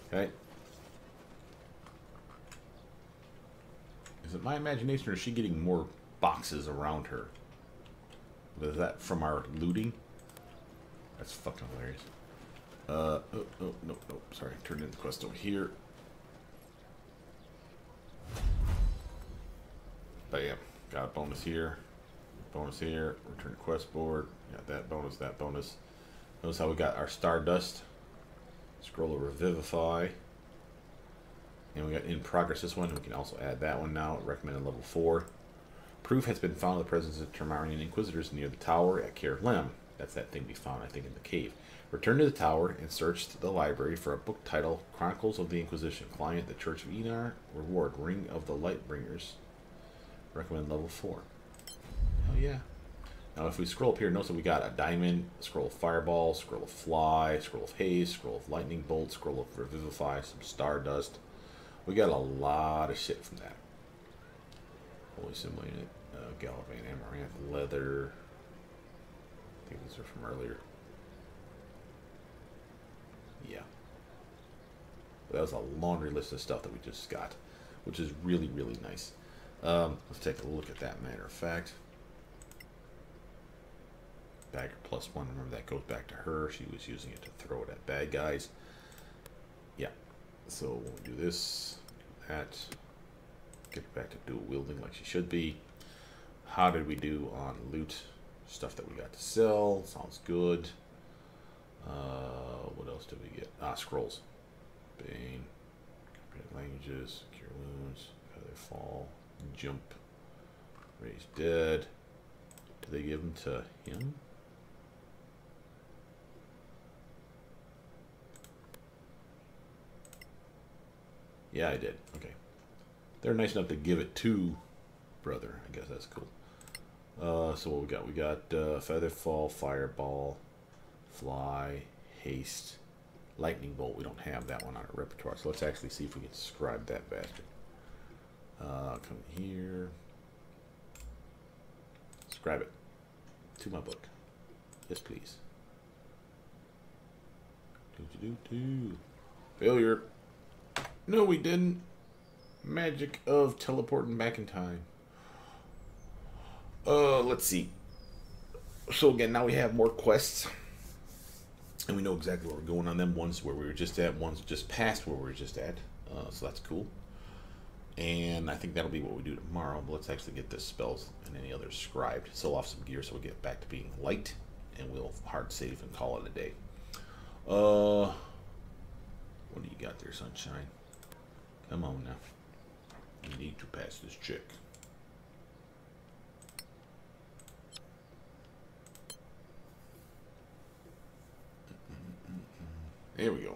Okay. Is it my imagination or is she getting more boxes around her? Is that from our looting? That's fucking hilarious. Oh, no, sorry. Turned in the quest over here. Bam. Got a bonus here. Bonus here. Return quest board. Got that bonus, that bonus. Notice how we got our Stardust. Scroll of Revivify. And we got in progress this one. We can also add that one now. Recommended level 4. Proof has been found of the presence of Termarian Inquisitors near the tower at Caer Lem. That's that thing we found, I think, in the cave. Return to the tower and search the library for a book titled Chronicles of the Inquisition. Client, the Church of Enar. Reward, Ring of the Lightbringers. Recommend level 4. Oh yeah. Now if we scroll up here, notice that we got a diamond, scroll of fireball, scroll of fly, scroll of haste, scroll of lightning bolt, scroll of revivify, some stardust. We got a lot of shit from that. Holy Simulated, Galavan, Amaranth, leather. I think these are from earlier. Yeah. But that was a laundry list of stuff that we just got, which is really, really nice. Let's take a look at that, matter of fact. Dagger +1, remember that goes back to her. She was using it to throw it at bad guys. Yeah. So when we do this, do that, get it back to dual wielding like she should be. How did we do on loot? Stuff that we got to sell. Sounds good. What else did we get? Ah, scrolls. Bane. Comprehend languages. Cure wounds. Feather fall. Jump. Raise dead. Did they give them to him? Yeah, I did. Okay. They're nice enough to give it to brother. I guess that's cool. So what we got? We got Feather Fall, Fireball, Fly, Haste, Lightning Bolt. We don't have that one on our repertoire. So let's actually see if we can scribe that bastard. Come here. Scribe it to my book. Yes, please. Failure. No, we didn't. Magic of teleporting back in time. Let's see. So again, now we have more quests. And we know exactly where we're going on them. One's where we were just at. One's just past where we were just at. So that's cool. And I think that'll be what we do tomorrow. But let's actually get this spells and any others scribed. Sell off some gear so we get back to being light. And we'll hard save and call it a day. What do you got there, sunshine? Come on now. You need to pass this check. There we go.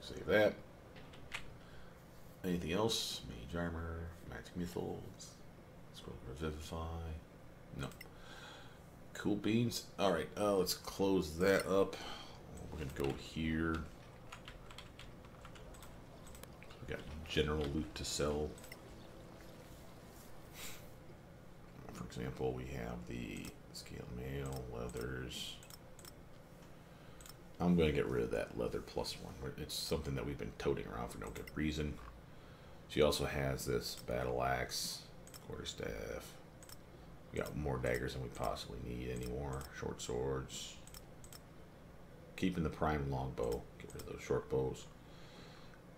Save that. Anything else? Mage armor, magic missiles, scroll revivify. No. Cool beans. All right. Let's close that up. We're gonna go here. We got general loot to sell. For example, we have the scale mail, leathers. I'm going to get rid of that leather +1. It's something that we've been toting around for no good reason. She also has this battle axe, quarterstaff. We got more daggers than we possibly need anymore. Short swords. Keeping the prime longbow. Get rid of those short bows.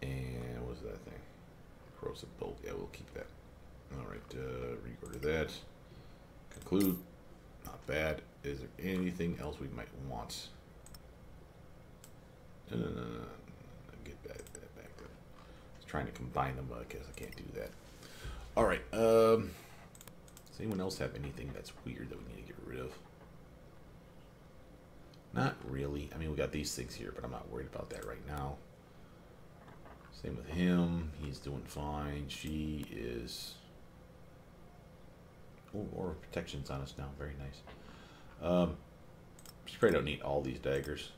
And what was that thing? Corrosive bolt. Yeah, we'll keep that. Alright, reorder that. Conclude. Not bad. Is there anything else we might want? No. Get that back there. I was trying to combine them, but I guess I can't do that. Alright, does anyone else have anything that's weird that we need to get rid of? Not really. I mean, we got these things here, but I'm not worried about that right now. Same with him. He's doing fine. She is... Oh, Aura Protection's on us now. Very nice. She probably don't need all these daggers.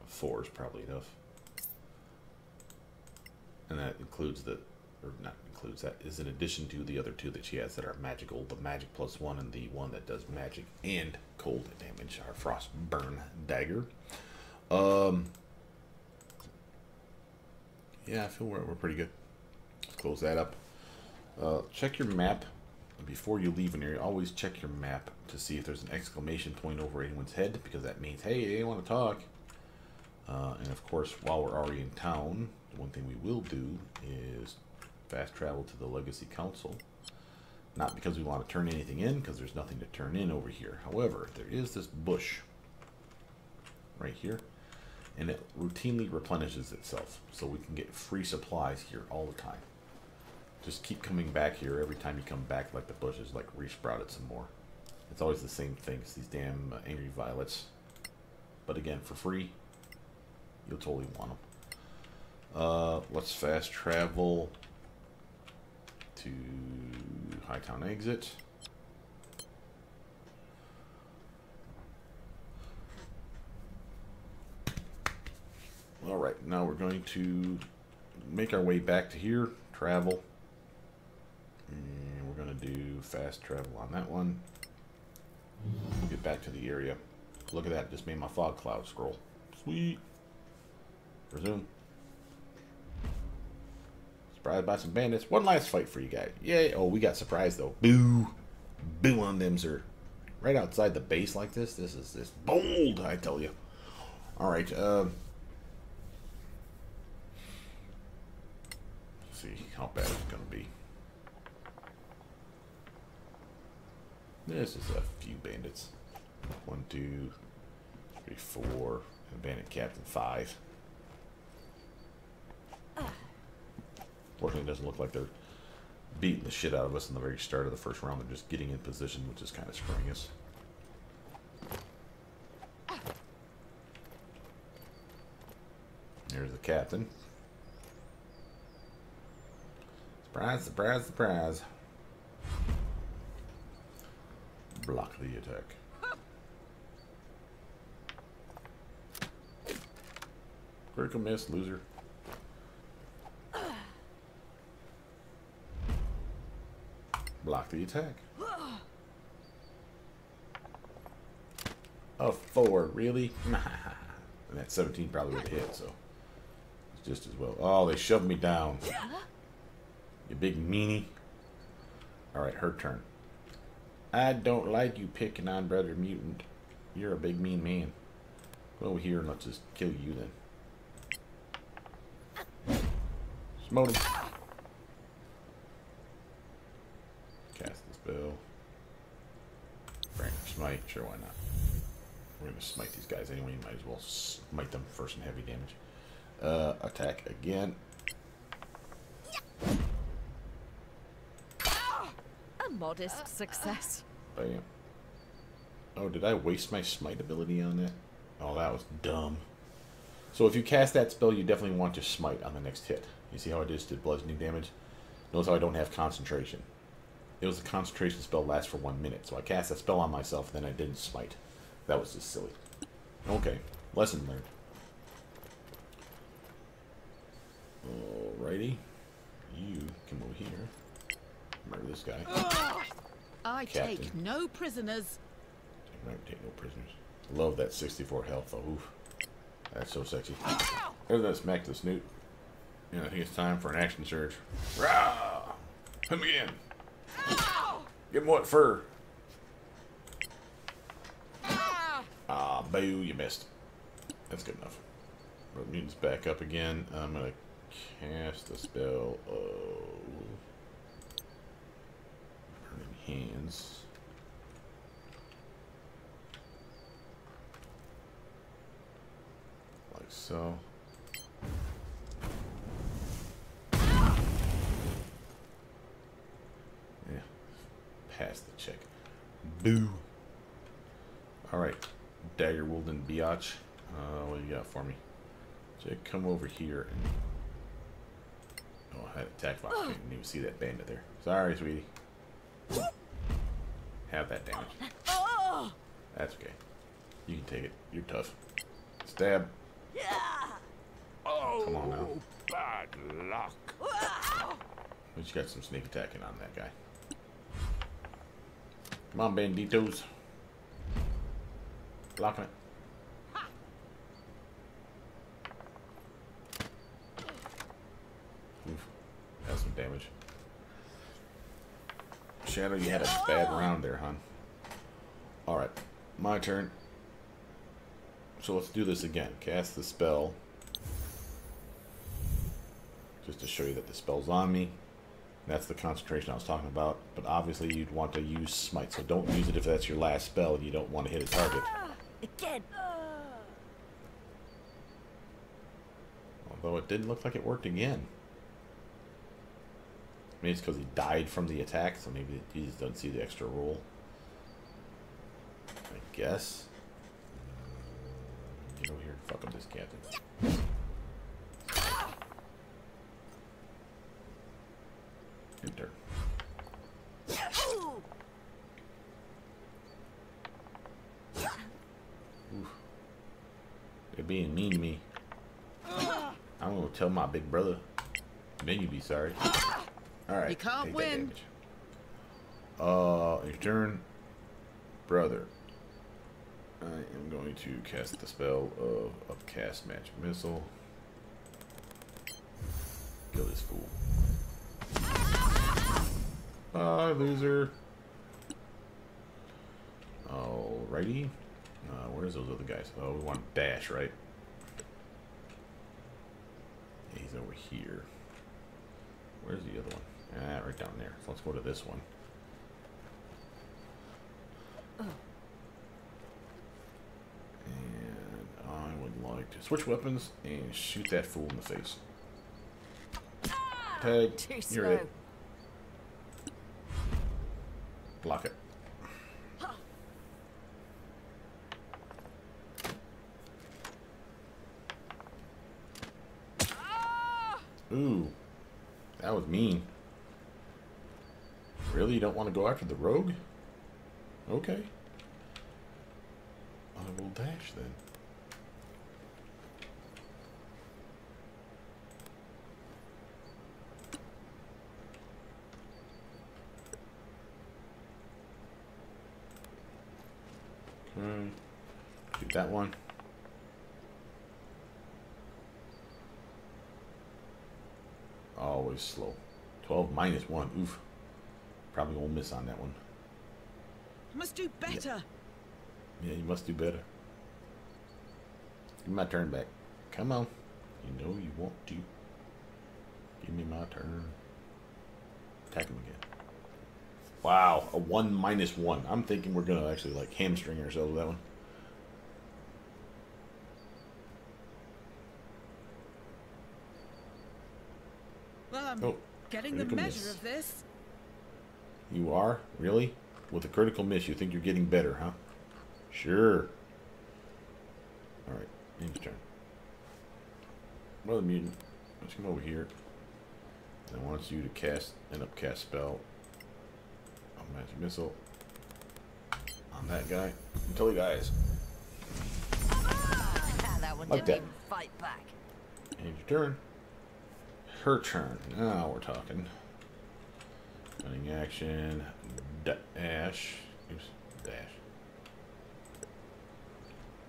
4 is probably enough. And that includes the or not includes, that is in addition to the other two that she has that are magical, the magic +1 and the one that does magic and cold damage, our frost burn dagger. Yeah, I feel we're pretty good. Let's close that up. Check your map before you leave an area. Always check your map to see if there's an exclamation point over anyone's head, because that means, hey, they want to talk. And of course, while we're already in town, the one thing we will do is fast travel to the Legacy Council. Not because we want to turn anything in, because there's nothing to turn in over here. However, there is this bush right here, and it routinely replenishes itself, so we can get free supplies here all the time. Just keep coming back here. Every time you come back, like the bushes like resprouted some more. It's always the same things, these damn angry violets. But again, for free, you'll totally want them. Let's fast travel to Hightown exit. Alright, now we're going to make our way back to here, travel, and we're going to do fast travel on that one. We'll get back to the area. Look at that, just made my fog cloud scroll. Sweet. Resume. Surprised by some bandits. One last fight for you guys. Yay. Oh, we got surprised though. Boo. Boo on them, sir. Right outside the base like this. This is this bold, I tell you. Alright, see how bad it's gonna be. This is a few bandits. 1, 2, 3, 4, and bandit captain 5. Fortunately, it doesn't look like they're beating the shit out of us in the very start of the first round. They're just getting in position, which is kind of screwing us. There's the captain. Surprise, surprise, surprise. Block the attack. Critical miss, loser. Block the attack. A 4, really? And that 17 probably would have hit, so it's just as well. Oh, they shoved me down. You big meanie. Alright, her turn. I don't like you picking on Brother Mutant. You're a big mean man. Go over here and let's just kill you then. Smote him. Cast the spell. Frank smite. Sure, why not? We're going to smite these guys anyway. You might as well smite them for some heavy damage. Attack again. A modest success. Bam. Oh, did I waste my smite ability on that? Oh, that was dumb. So if you cast that spell, you definitely want to smite on the next hit. You see how I just did bludgeoning damage? Notice how I don't have concentration. It was a concentration spell, lasts for 1 minute. So I cast that spell on myself, and then I didn't smite. That was just silly. Okay, lesson learned. Alrighty. You come over here. Murder this guy. I Captain. take no prisoners. Take no prisoners. Love that 64 health though. Oof. That's so sexy. There's that smack to the snoot. Yeah, I think it's time for an action surge. Rah! Hit him again. Give him what fur? Ah, boo, you missed. That's good enough. But mutant's back up again. I'm gonna cast the spell of Burning Hands. Like so. Yeah. Pass the check. Boo. Alright. Dagger Wilden Biatch. What do you got for me? So come over here and... Oh, I had attack box. I didn't even see that bandit there. Sorry, sweetie. Have that damage. That's okay. You can take it. You're tough. Stab. Oh, Come on now. bad luck. We just got some sneak attacking on that guy. Come on, banditos. Blocking it. Oof. That's some damage. Shadow, you had a bad round there, hon. Alright. My turn. So let's do this again. Cast the spell. Just to show you that the spell's on me. That's the concentration I was talking about. But obviously you'd want to use Smite. So don't use it if that's your last spell and you don't want to hit a target. Again. Although it didn't look like it worked again. Maybe it's because he died from the attack, so maybe he just doesn't see the extra roll. I guess. Get over here and fuck up this captain. Enter. Oof. They're being mean to me. I'm gonna tell my big brother. Then you'd be sorry. Alright. You can't take win. That damage. Your turn, brother. I am going to cast the spell of Upcast Magic Missile. Kill this fool. Bye, loser. Alrighty. Where's those other guys? Oh, we want dash, right? Yeah, he's over here. Where's the other one? Ah, right down there. So let's go to this one. And I would like to switch weapons and shoot that fool in the face. Peg, Too you're slow. it. Block it. Ooh, that was mean. Really? You don't want to go after the rogue? Okay. I will dash then. Okay. Shoot that one. Always slow. 12 minus 1. Oof. Probably won't miss on that one. Must do better. Yeah, you must do better. Give me my turn back. Come on. You know you want to. Give me my turn. Attack him again. Wow, a 1 minus 1. I'm thinking we're gonna actually like hamstring ourselves with that one. Well, I'm Oh, getting the critical measure miss. of this. You are? Really? With a critical miss, you think you're getting better, huh? Sure. Alright, end your turn. Brother Mutant, let's come over here. I want you to cast an upcast spell. A magic missile on that guy until he dies. That one Like didn't that. even fight back. End your turn. Her turn. Now we're talking. Running action. Dash. Oops. Dash.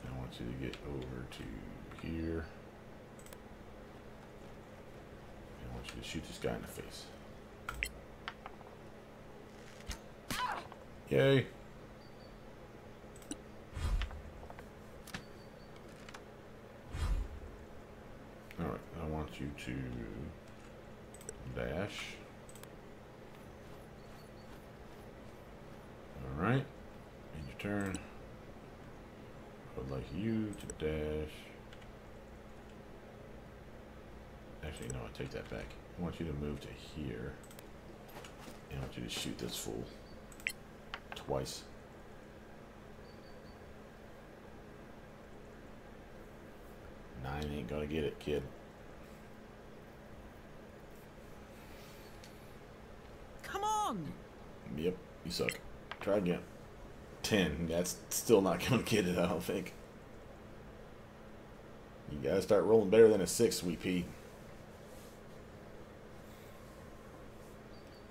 I want you to get over to here. I want you to shoot this guy in the face. Yay. Alright, I want you to dash. Alright, end your turn. I would like you to dash. Actually, no, I take that back. I want you to move to here. And I want you to shoot this fool. Twice. Nine ain't gonna get it, kid. Come on. Yep, you suck. Try again. 10. That's still not gonna get it, I don't think. You gotta start rolling better than a 6, Sweet Pea.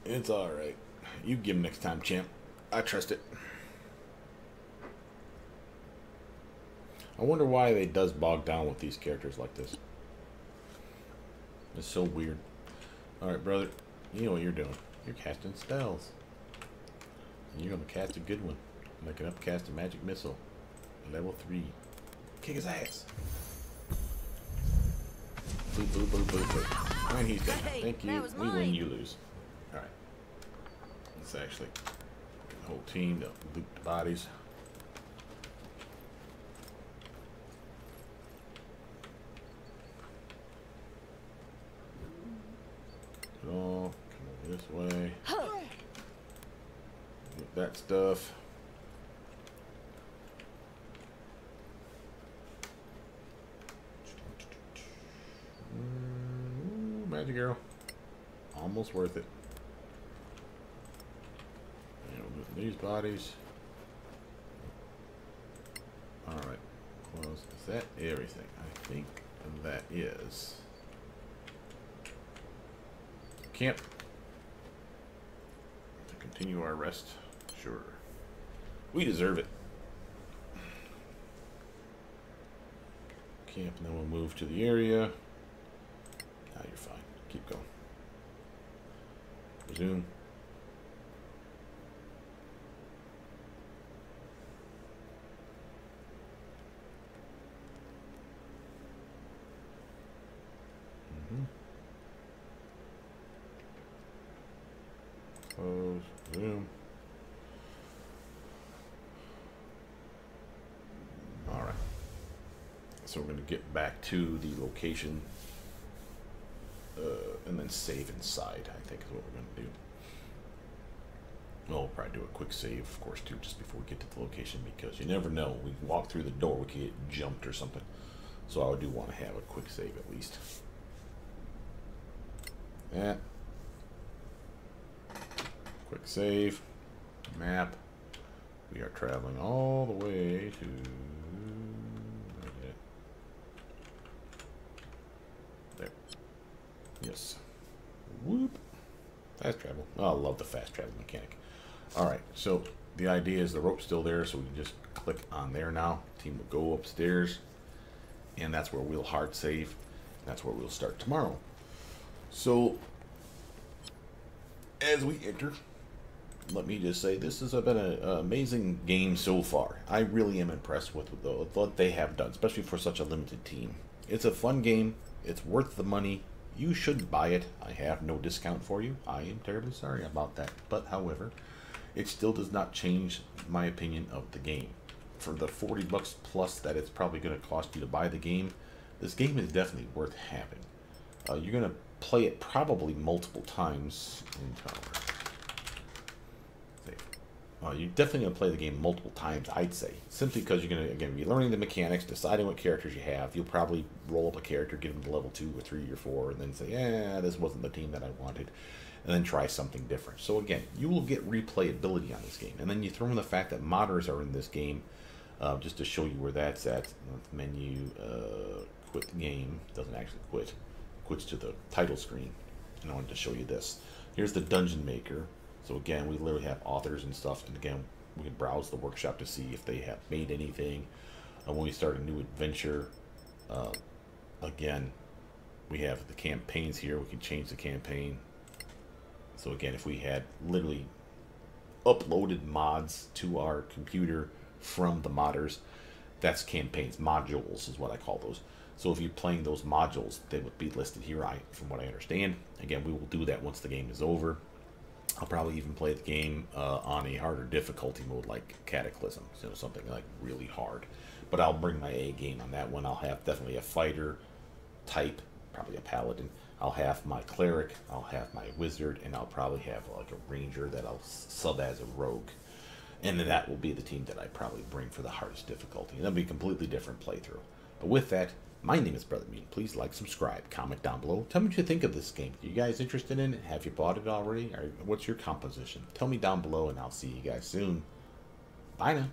It's alright. You give him next time, champ. I trust it. I wonder why they does bog down with these characters like this. It's so weird. Alright, brother. You know what you're doing. You're casting spells. And you're going to cast a good one. Make an upcast a magic missile. Level 3. Kick his ass. Boop, boop, boop, boop, boop. And he's dead. Hey, Thank you. that was We win, mine. you lose. Alright. Let's actually get the whole team to loot the bodies. Oh, come over this way. Get that stuff. Ooh, magic arrow. Almost worth it. And we'll move these bodies. Alright. Close. Is that everything? I think that is. Camp. To continue our rest. Sure. We deserve it. Camp, and then we'll move to the area. Now you're fine. Keep going. Resume. Close. Resume. Alright. So we're going to get back to the location and then save inside, I think is what we're going to do. Well, we'll probably do a quick save, of course, too, just before we get to the location, because you never know. We walk through the door, we could get jumped or something. So I do want to have a quick save at least. Yeah. Quick save. Map. We are traveling all the way to... There. Yes. Whoop. Fast travel. Oh, I love the fast travel mechanic. Alright, so the idea is the rope's still there, so we can just click on there now. Team will go upstairs, and that's where we'll hard save. That's where we'll start tomorrow. So, as we enter, let me just say this has been an amazing game so far. I really am impressed with what they have done, especially for such a limited team. It's a fun game. It's worth the money. You should buy it. I have no discount for you. I am terribly sorry about that. But, however, it still does not change my opinion of the game. For the 40 bucks plus that it's probably going to cost you to buy the game, this game is definitely worth having. You're going to play it probably multiple times in tower. You're definitely going to play the game multiple times, I'd say. Simply because you're going to, again, be learning the mechanics, deciding what characters you have. You'll probably roll up a character, give them level 2 or 3 or 4, and then say, yeah, this wasn't the team that I wanted. And then try something different. So again, you will get replayability on this game. And then you throw in the fact that modders are in this game, just to show you where that's at. Menu, quit the game. Doesn't actually quit. Quits to the title screen. And I wanted to show you this. Here's the Dungeon Maker. So again, we literally have authors and stuff, and again, we can browse the workshop to see if they have made anything. When we start a new adventure, again, we have the campaigns here. We can change the campaign. So again, if we had literally uploaded mods to our computer from the modders, that's campaigns. Modules is what I call those. So if you're playing those modules, they would be listed here, from what I understand. Again, we will do that once the game is over. I'll probably even play the game on a harder difficulty mode like Cataclysm, something like really hard. But I'll bring my A game on that one. I'll have definitely a fighter type, probably a paladin. I'll have my cleric, I'll have my wizard, and I'll probably have like a ranger that I'll sub as a rogue. And then that will be the team that I probably bring for the hardest difficulty. And that'll be a completely different playthrough. But with that, my name is Brother Mutant. Please like, subscribe, comment down below. Tell me what you think of this game. Are you guys interested in it? Have you bought it already? Or what's your composition? Tell me down below, and I'll see you guys soon. Bye now.